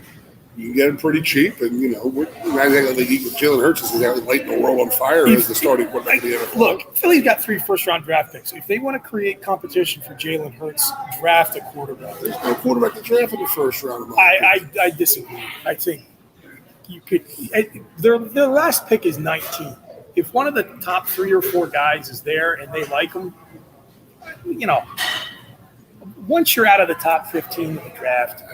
You can get him pretty cheap, and we're not exactly Jalen Hurts is exactly lighting the world on fire as the starting quarterback of the NFL. Look, Philly's got 3 first-round draft picks. If they want to create competition for Jalen Hurts, draft a quarterback. There's no quarterback to draft in the first round. I disagree. I think you could. Their last pick is 19. If one of the top 3 or 4 guys is there and they like him, once you're out of the top 15 of the draft,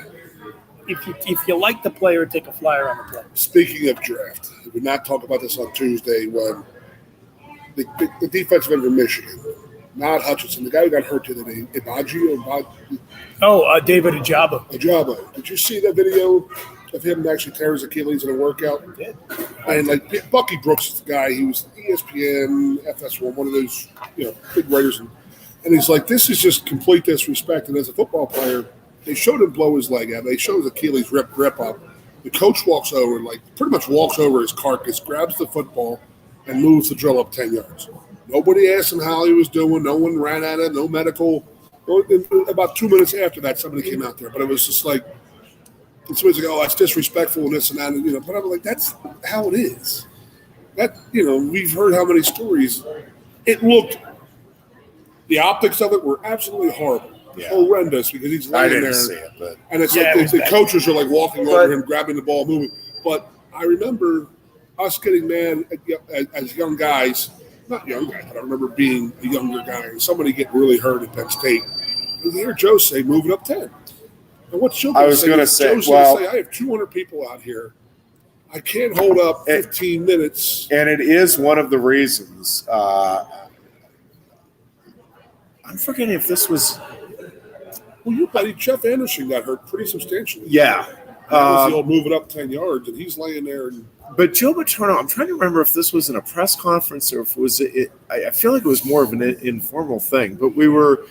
if you like the player, take a flyer on the player. Speaking of draft, we did not talk about this on Tuesday when the defensive end of Michigan, not Hutchinson, the guy who got hurt today, David Ojabo. Ojabo. Did you see that video of him actually tear his Achilles in a workout? I did. And Bucky Brooks is the guy. He was ESPN, FS1, one of those big writers, and he's like, this is just complete disrespect. And as a football player, they showed him blow his leg out. They showed his Achilles grip up. The coach walks over and pretty much walks over his carcass, grabs the football, and moves the drill up 10 yards. Nobody asked him how he was doing. No one ran at him. No medical. About 2 minutes after that, somebody came out there. But it was just like, somebody's like, oh, that's disrespectful and this and that. And, but I'm like, that's how it is. That, we've heard how many stories. It looked, the optics of it were absolutely horrible. Yeah. Horrendous because he's laying there. See it, but and it's the coaches are walking over him, grabbing the ball, moving. But I remember us getting mad as young guys, not young guys, but I remember being a younger guy and somebody getting really hurt at Penn State. And you hear Joe say, move it up 10. And what's Joe going to say? Joe's going to say, I have 200 people out here. I can't hold up 15 minutes. And it is one of the reasons. I'm forgetting if this was. Well, your buddy Jeff Anderson got hurt pretty substantially. Yeah. He'll move it up 10 yards, and he's laying there. But Joe Paterno, I'm trying to remember if this was in a press conference or if it was. I feel like it was more of an informal thing. But we were.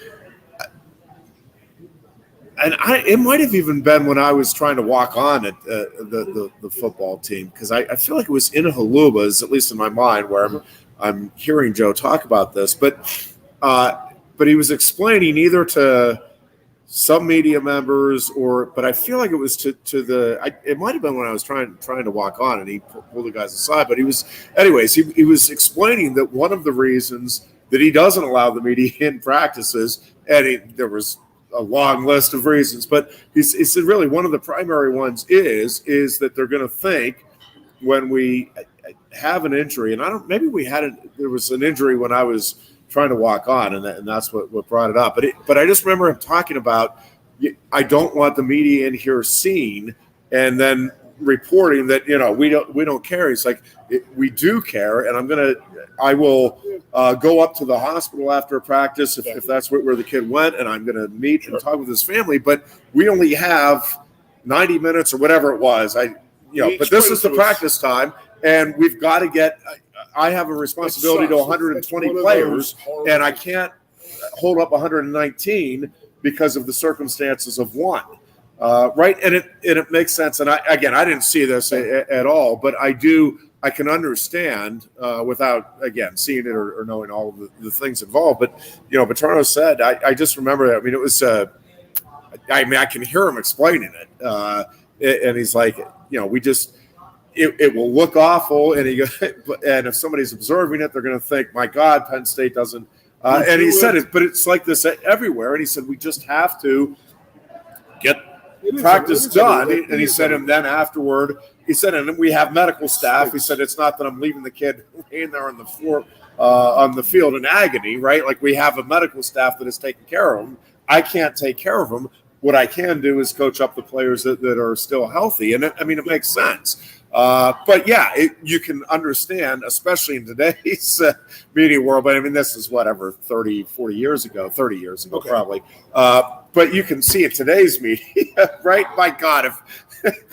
And it might have even been when I was trying to walk on at the football team, because I feel like it was in Halubas, at least in my mind, where I'm hearing Joe talk about this. But he was explaining either to some media members but I feel like it was to it might have been when I was trying to walk on and he pulled the guys aside. But he was explaining that one of the reasons that he doesn't allow the media in practices, and there was a long list of reasons, but he said really one of the primary ones is that they're going to think when we have an injury, and there was an injury when I was trying to walk on, and that's what brought it up. But I just remember him talking about, I don't want the media in here seeing and then reporting that we don't care. He's like, we do care, and I will go up to the hospital after practice if that's where the kid went, and I'm going to meet and talk with his family. But we only have 90 minutes or whatever it was. But this is the practice time, and we've got to get. I have a responsibility to 120 players, and I can't hold up 119 because of the circumstances of one. Right, and it makes sense. And I didn't see this at all, but I can understand without again seeing it or knowing all of the things involved. But Paterno said, I just remember. I mean, it was. I can hear him explaining it, and he's like, we just. It will look awful, and and if somebody's observing it, they're going to think, "My God, Penn State doesn't." And he said it, but it's like this everywhere. And he said, "We just have to get practice done." And he said, and then afterward, he said, and we have medical staff. He said, it's not that I'm leaving the kid laying there on the floor on the field in agony, right? Like we have a medical staff that is taking care of him. I can't take care of him. What I can do is coach up the players that are still healthy, and it makes sense. But yeah, you can understand, especially in today's media world. But I mean, this is 30 years ago, okay. Probably. But you can see it today's media, right? My God, if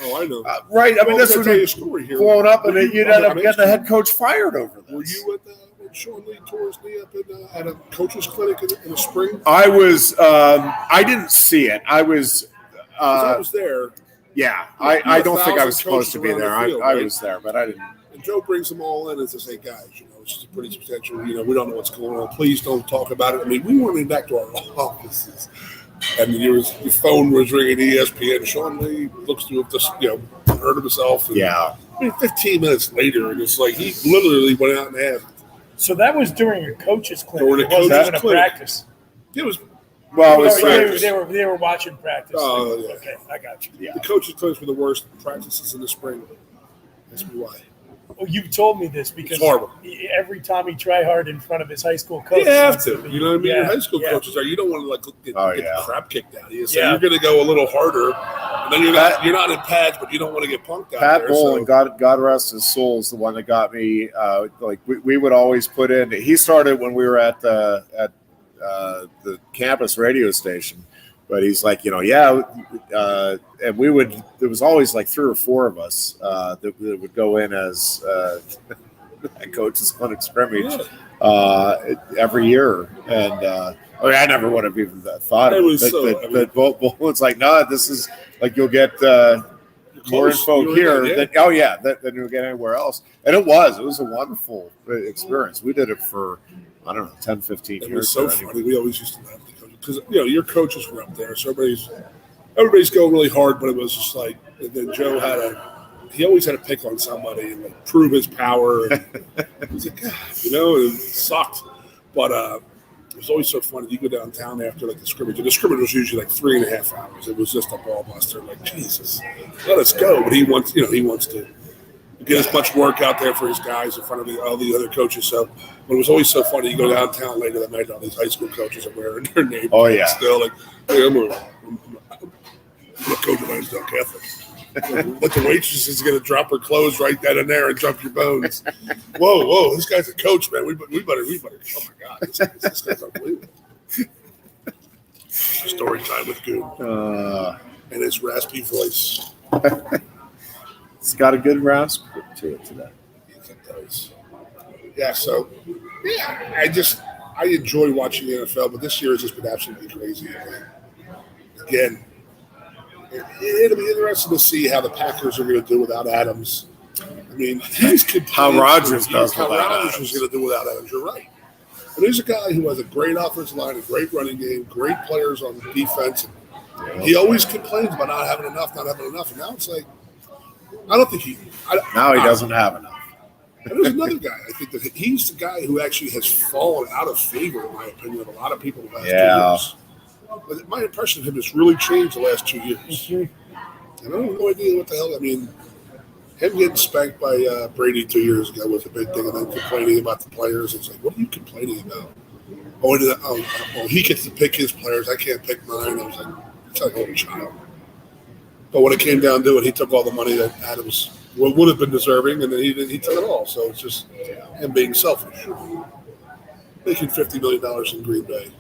I know, right? I mean, this would be blown up, and you'd end up getting the head coach fired over this. Were you when Sean Lee tore his knee up at a coach's clinic in the spring? I was. I didn't see it. I was. I was there. Yeah, I don't think I was supposed to be there. I was there, but I didn't. And Joe brings them all in and says, "Hey guys, it's just a pretty substantial. We don't know what's going on. Please don't talk about it." I mean, we weren't back to our offices, and your phone was ringing. ESPN. Sean Lee looks to have just hurt himself. And, yeah. I mean, 15 minutes later, and it's like he literally went out and asked. So that was during a coach's clinic. It wasn't even a practice. It was. Well, it was practice. They were watching practice. Oh, yeah. Okay, I got you. Yeah. The coaches' clinics were the worst practices in the spring. That's why. Oh, you've told me this because every time he try hard in front of his high school coach. You have to. You know what I mean? Your high school coaches are. You don't want to get the crap kicked out of you. So you're going to go a little harder, and then you're not in pads, but you don't want to get punked out. Pat Bowl, and God rest his soul, is the one that got me. We would always put in. He started when we were at the campus radio station, but he's like, and we would. There was always like 3 or 4 of us that would go in as coaches on a scrimmage every year, and I never would have even thought of it. But Bolton's like, no, this is like you'll get more info here than you'll get anywhere else, and it was a wonderful experience. We did it for. I don't know, 10, 15 years. It was so funny. We always used to laugh because your coaches were up there, so everybody's going really hard. But it was just like, and then Joe he always had to pick on somebody and prove his power. And he was like, God, and it sucked. But it was always so funny. You go downtown after the scrimmage, and the scrimmage was usually 3.5 hours. It was just a ball buster. Like, Jesus, let us go. But he wants to. get as much work out there for his guys in front of all the other coaches. So, but it was always so funny. You go downtown later that night, all these high school coaches are wearing their name. Oh, yeah. Still like, hey, I'm a coach of Lansdale Catholic. But the waitress is going to drop her clothes right then and there and jump your bones. Whoa, this guy's a coach, man. We better. Oh my God, this guy's unbelievable. Story time with Goon and his raspy voice. It's got a good rasp to it today. Yes, it does. Yeah, so I enjoy watching the NFL, but this year has just been absolutely crazy. Again, it'll be interesting to see how the Packers are going to do without Adams. I mean, how Rodgers does how without Rodgers Adams. is going to do without Adams. You're right. But he's a guy who has a great offensive line, a great running game, great players on defense. And he always complains about not having enough. And now it's like, I don't think now he doesn't have enough. And there's another guy. I think that he's the guy who actually has fallen out of favor, in my opinion, of a lot of people the last 2 years. But my impression of him has really changed the last 2 years. Mm-hmm. And I have no idea what the hell. I mean, him getting spanked by Brady 2 years ago was a big thing, and then complaining about the players. It's like, what are you complaining about? Oh, he gets to pick his players. I can't pick mine. I was like, it's like a little child. But when it came down to it, he took all the money that Adams would have been deserving, and then he took it all. So it's just him being selfish. Making $50 million in Green Bay.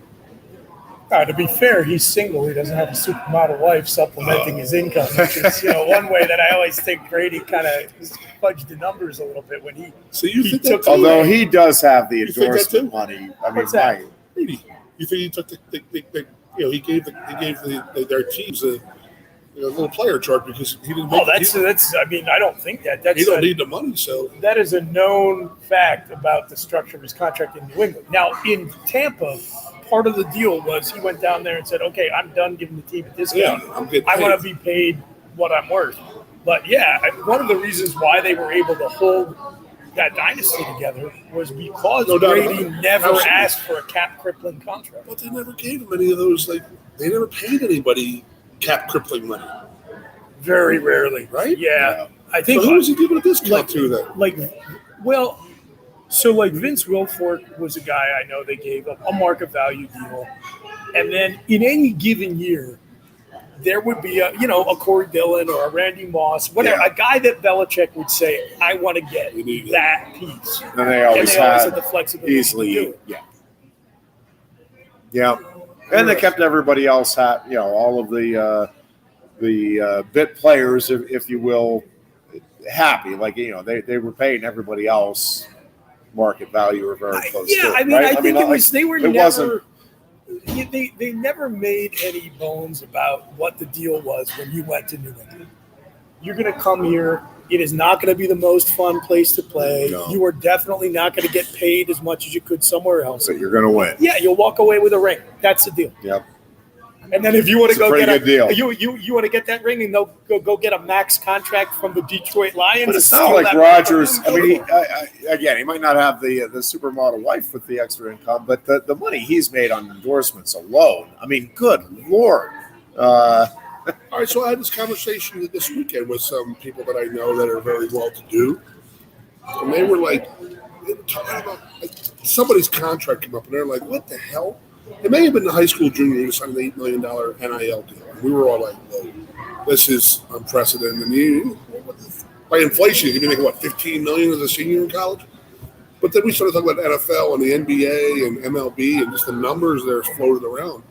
To be fair, he's single. He doesn't have a supermodel wife supplementing his income, which is one way that I always think Brady kind of fudged the numbers a little bit when he. So you think took that? Although he does have the endorsement money. I mean, What's that? Brady, you think he took he gave their teams a little player chart because he didn't. That's. I mean, I don't think that. That's. He don't need the money, so that is a known fact about the structure of his contract in New England. Now in Tampa. Part of the deal was he went down there and said, okay, I'm done giving the team a discount. Yeah, I want to be paid what I'm worth. But, one of the reasons why they were able to hold that dynasty together was because Brady never asked for a cap-crippling contract. But they never gave him any of those. They never paid anybody cap-crippling money. Very rarely. Right? Yeah. I think. So who was he giving a discount to then? So Vince Wilfork was a guy I know they gave a market value deal. And then in any given year, there would be a Corey Dillon or a Randy Moss, whatever, a guy that Belichick would say, I want to get that piece. And they always had the flexibility easily, to do it. Yeah. And they kept everybody else all of the bit players, if you will, happy. Like, they were paying everybody else market value or very close to it. I mean, right? I think it was they were never – they never made any bones about what the deal was when you went to New England. You're going to come here. It is not going to be the most fun place to play. No. You are definitely not going to get paid as much as you could somewhere else. But you're going to win. Yeah, you'll walk away with a ring. That's the deal. Yep. And then if you want to go get a deal. You want to get that ring and go get a max contract from the Detroit Lions. But it's not like Rodgers. I mean, he might not have the supermodel wife with the extra income, but the money he's made on endorsements alone. I mean, good Lord. All right, so I had this conversation this weekend with some people that I know that are very well-to-do, and they were talking about somebody's contract came up, and they're like, "What the hell?" It may have been the high school junior who signed an $8 million NIL deal. And we were all like, whoa, this is unprecedented. And by inflation, you're going to make, $15 million as a senior in college? But then we started talking about NFL and the NBA and MLB and just the numbers that are floated around.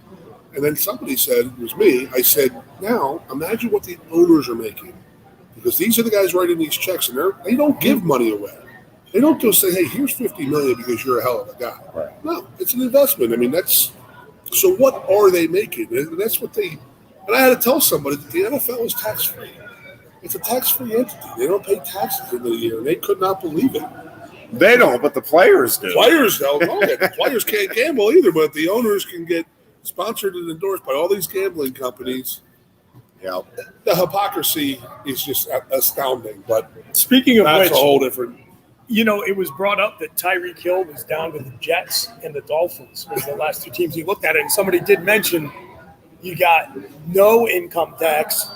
And then somebody said, it was me, I said, now imagine what the owners are making. Because these are the guys writing these checks, and they don't give money away. They don't just say, hey, here's $50 million because you're a hell of a guy. Right. No, it's an investment. I mean, so what are they making? And that's what and I had to tell somebody that the NFL is tax-free. It's a tax-free entity. They don't pay taxes in the year, and they could not believe it. They don't, but the players do. Players don't. The players can't gamble either, but the owners can get sponsored and endorsed by all these gambling companies. Yeah. The hypocrisy is just astounding, but speaking of that's which, a whole different. It was brought up that Tyreek Hill was down with the Jets and the Dolphins was the last two teams he looked at it. And somebody did mention you got no income tax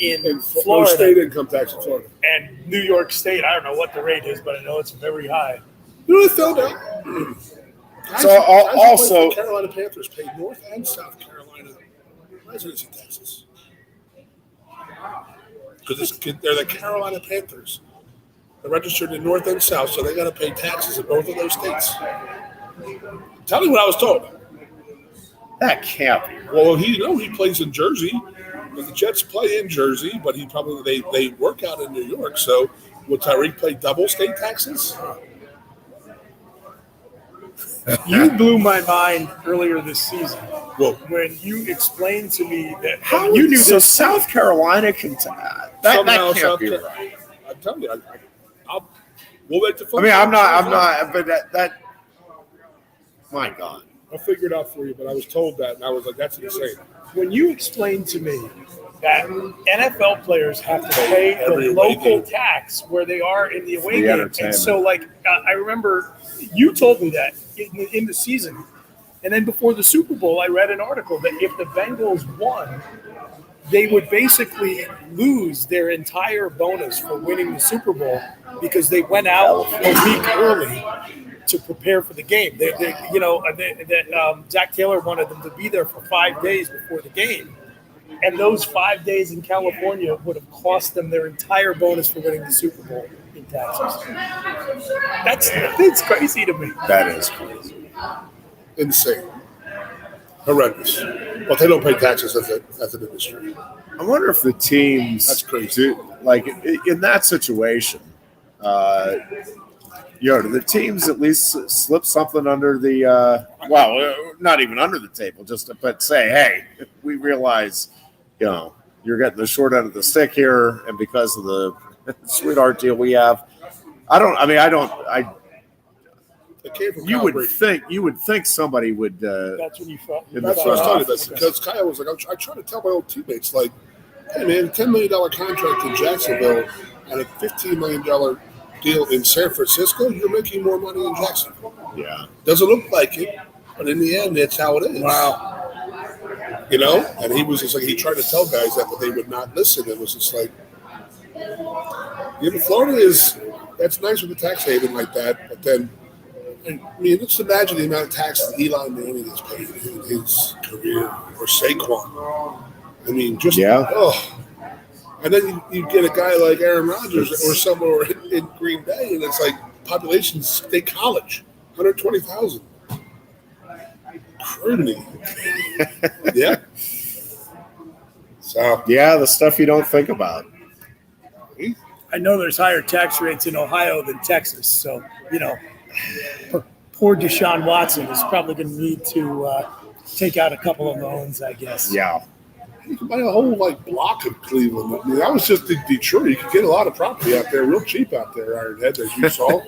in No Florida state income tax in Florida. and New York State. I don't know what the rate is, but I know it's very high. You know, they found out. Guys So, who play also- for the Carolina Panthers pay North and South Carolina residency taxes. Because they're the Carolina Panthers. They're registered in North and South, so they got to pay taxes in both of those states. Tell me what I was told. That can't be. Well, he plays in Jersey. The Jets play in Jersey, but they work out in New York. So will Tyreek pay double state taxes? You blew my mind earlier this season Well, when you explained to me that How you knew so this. South Carolina can that somehow can't South be Carolina. right. I'm telling you, we'll wait to. I mean, I'm not, but that my God. I'll figure it out for you, but I was told that, and I was like, that's insane. When you explained to me that NFL players have to pay Every the away local game. tax where they are in the away The game, entertainment. and so I remember you told me that in the season, and then before the Super Bowl, I read an article that if the Bengals won, they would basically lose their entire bonus for winning the Super Bowl because they went out a week early to prepare for the game. Zach Taylor wanted them to be there for 5 days before the game. And those 5 days in California would have cost them their entire bonus for winning the Super Bowl in taxes. That's crazy to me. That is crazy. Insane. Horrendous. But they don't pay taxes as an industry. I wonder if the teams That's crazy. like in that situation, do the teams at least slip something under the not even under the table, but say, hey, we realize, you're getting the short end of the stick here, and because of the sweetheart deal we have, you would think somebody would. That's when you felt. That's what I was talking about. Because Kyle was like, I try to tell my old teammates, like, hey, man, a $10 million contract in Jacksonville and a $15 million deal in San Francisco, you're making more money in Jacksonville. Yeah. Doesn't look like it, but in the end, that's how it is. Wow. And he was just like, he tried to tell guys that, but they would not listen. It was just like, Florida that's nice with a tax haven like that, but then, let's imagine the amount of tax that Eli Manning has paid in his career, or Saquon. And then you get a guy like Aaron Rodgers or somewhere in Green Bay, and it's like population state college, 120,000. Crazy. Yeah. So the stuff you don't think about. I know there's higher tax rates in Ohio than Texas, so poor Deshaun Watson is probably going to need to take out a couple of loans, I guess. Yeah. you can buy a whole block of Cleveland. I mean, I was just in Detroit. You could get a lot of property out there, real cheap out there, Ironhead, as you saw.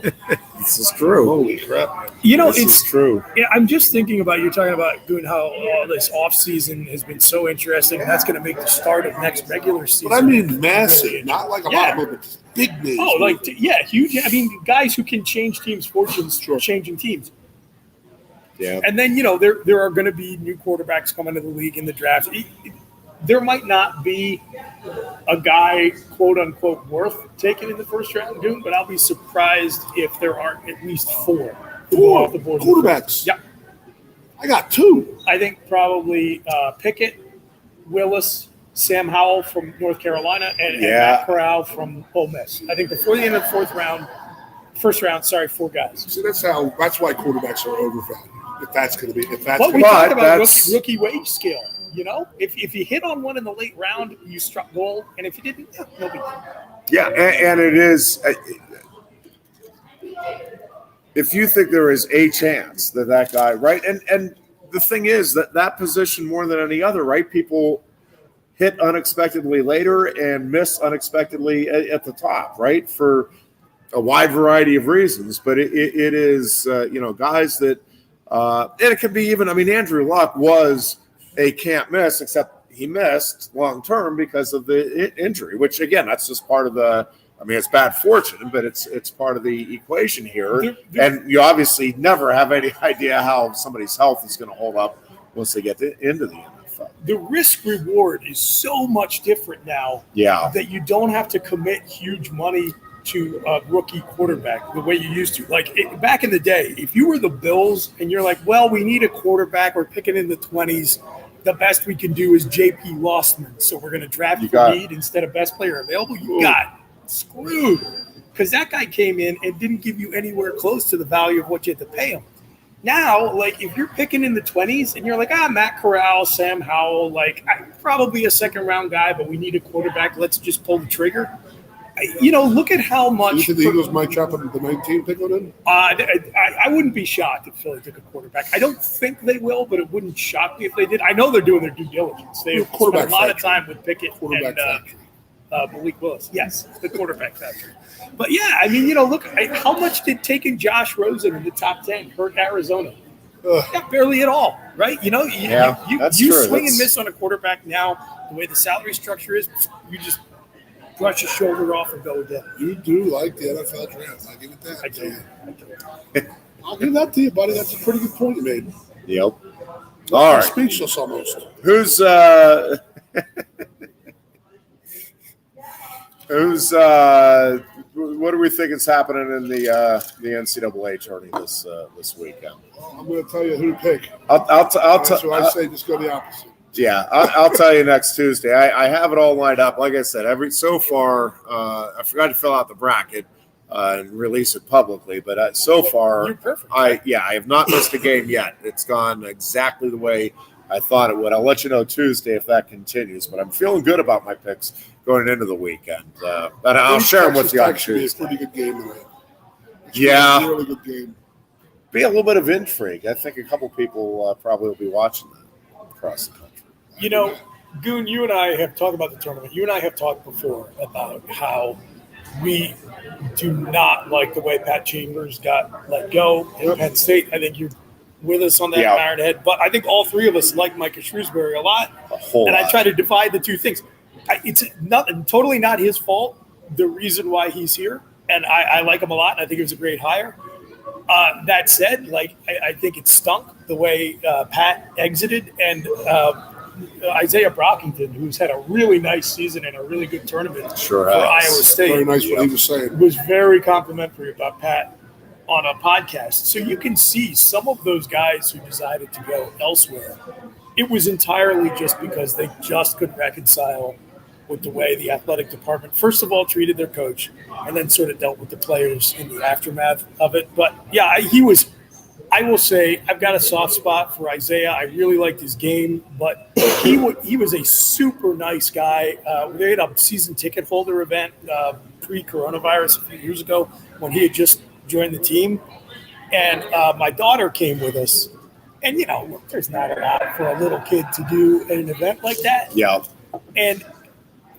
This is true. Holy crap, man. This is true. Yeah, I'm just thinking about you're talking about Goon, how all this off season has been so interesting, and that's going to make the start of next regular season. But I mean, massive, not like a lot of them, but big names. Oh, huge. I mean, guys who can change teams' fortunes, changing teams. Yeah. And then, there are going to be new quarterbacks coming to the league in the draft. There might not be a guy, quote unquote, worth taking in the first round, Goon, but I'll be surprised if there aren't at least four off the board. Quarterbacks. Yeah. I got two. I think probably Pickett, Willis, Sam Howell from North Carolina, and Matt Corral from Ole Miss. I think before the end of the first round, 4 guys. See, that's why quarterbacks are overvalued. If that's going to be, But we talked about rookie wage scale. If you hit on one in the late round, you struck gold, and if you didn't, no big deal. Yeah, and it is. If you think there is a chance that guy, right, and the thing is that position more than any other, right? People hit unexpectedly later and miss unexpectedly at the top, right? For a wide variety of reasons, but it is guys that, and it can be even. I mean, Andrew Luck was a can't miss, except he missed long term because of the injury, which again, that's just part of the. I mean, it's bad fortune, but it's part of the equation here. And you obviously never have any idea how somebody's health is going to hold up once they get into the NFL. NFL. The risk reward is so much different now that you don't have to commit huge money to a rookie quarterback the way you used to. Like back in the day, if you were the Bills and you're like, well, we need a quarterback, we're picking in the 20s, the best we can do is J.P. Lostman, so we're going to draft for need instead of best player available, you got screwed. Because that guy came in and didn't give you anywhere close to the value of what you had to pay him. Now, like, if you're picking in the 20s and you're like, Matt Corral, Sam Howell, like, probably a second-round guy, but we need a quarterback, let's just pull the trigger. Look at how much. You think the Eagles might chop up the 19 pick on him? I wouldn't be shocked if Philly took a quarterback. I don't think they will, but it wouldn't shock me if they did. I know they're doing their due diligence. They spent a lot of time with Pickett and Malik Willis. Yes, the quarterback factory. But, yeah, I mean, look, how much did taking Josh Rosen in the top 10 hurt Arizona? Yeah, barely at all, right? You swing and miss on a quarterback now. The way the salary structure is, you just brush your shoulder off and go with that. You do like the NFL draft. I'll give it that. I do. I'll give that to you, buddy. That's a pretty good point you made. Yep. All right. Speechless almost. Who's what do we think is happening in the NCAA tourney this weekend? I'm going to tell you who to pick. So I say just go the opposite. Yeah, I'll tell you next Tuesday. I have it all lined up. Like I said, so far, I forgot to fill out the bracket and release it publicly. But so far, you're perfect. I have not missed a game yet. It's gone exactly the way I thought it would. I'll let you know Tuesday if that continues. But I'm feeling good about my picks going into the weekend. But I'll share them with you on Tuesday. It's a pretty good game tonight. Yeah, a really good game. Be a little bit of intrigue. I think a couple people probably will be watching that across the country. Goon, you and I have talked about the tournament. You and I have talked before about how we do not like the way Pat Chambers got let go in Penn State. I think you're with us on that, Ironhead. But I think all three of us like Micah Shrewsbury a lot. I try to divide the two things. It's totally not his fault, the reason why he's here. And I like him a lot. And I think it was a great hire. That said, I think it stunk the way Pat exited. And Isaiah Brockington, who's had a really nice season and a really good tournament for Iowa State. Very nice what he was saying. Was very complimentary about Pat on a podcast. So you can see some of those guys who decided to go elsewhere, it was entirely just because they just couldn't reconcile with the way the athletic department, first of all, treated their coach and then sort of dealt with the players in the aftermath of it. But, yeah, I will say I've got a soft spot for Isaiah. I really liked his game, but he was a super nice guy. They had a season ticket holder event pre-coronavirus a few years ago when he had just joined the team. And my daughter came with us. And, look, there's not a lot for a little kid to do at an event like that. Yeah. And,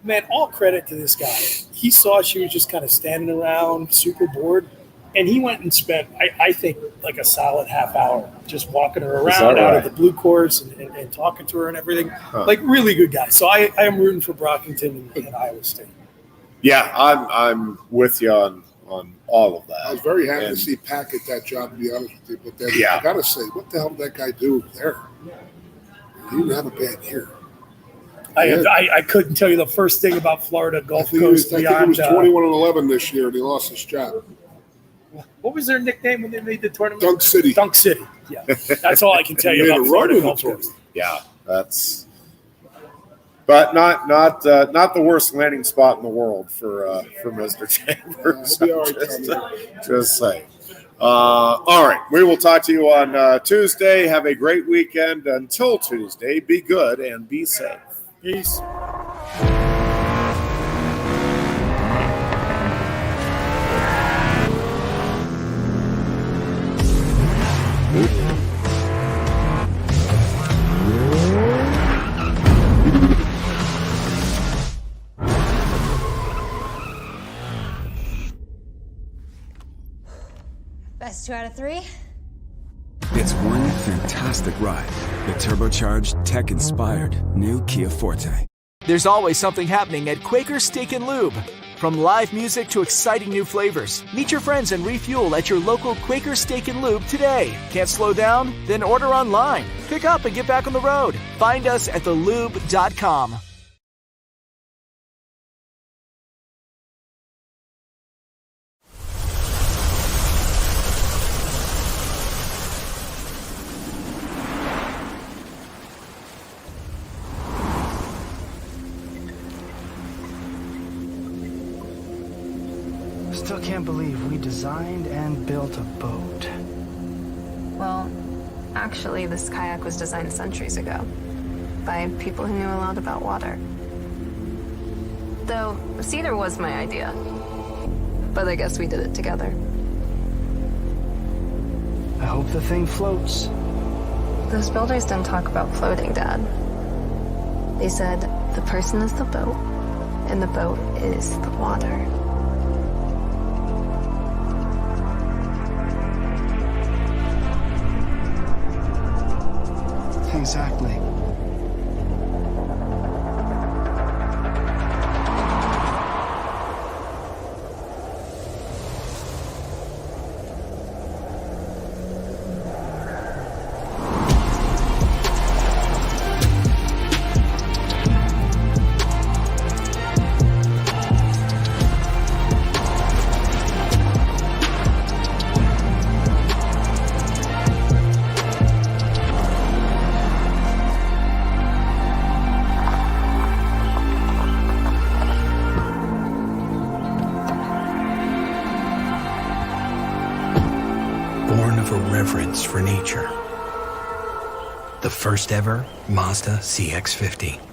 man, all credit to this guy. He saw she was just kind of standing around, super bored. And he went and spent, I think, like a solid half hour just walking her around out of the blue course and talking to her and everything. Huh. Like, really good guy. So I am rooting for Brockington and Iowa State. Yeah, I'm with you on all of that. I was very happy to see Pat get that job, to be honest with you. But then I got to say, what the hell did that guy do there? He didn't have a bad year. I couldn't tell you the first thing about Florida Gulf Coast. I think he was 21-11 this year, and he lost his job. What was their nickname when they made the tournament? Dunk City. Dunk City. Yeah, that's all I can tell you about Florida Gulf Coast. Yeah, but not the worst landing spot in the world for Mr. Chambers. Just saying. All right, we will talk to you on Tuesday. Have a great weekend. Until Tuesday, be good and be safe. Peace. Best 2 out of 3? It's one fantastic ride. The turbocharged, tech-inspired new Kia Forte. There's always something happening at Quaker Steak Lube. From live music to exciting new flavors, meet your friends and refuel at your local Quaker Steak and Lube today. Can't slow down? Then order online. Pick up and get back on the road. Find us at thelube.com. Still can't believe we designed and built a boat. Well, actually, this kayak was designed centuries ago by people who knew a lot about water. Though, cedar was my idea. But I guess we did it together. I hope the thing floats. Those builders didn't talk about floating, Dad. They said the person is the boat, and the boat is the water. Exactly. Born of a reverence for nature. The first ever Mazda CX-50.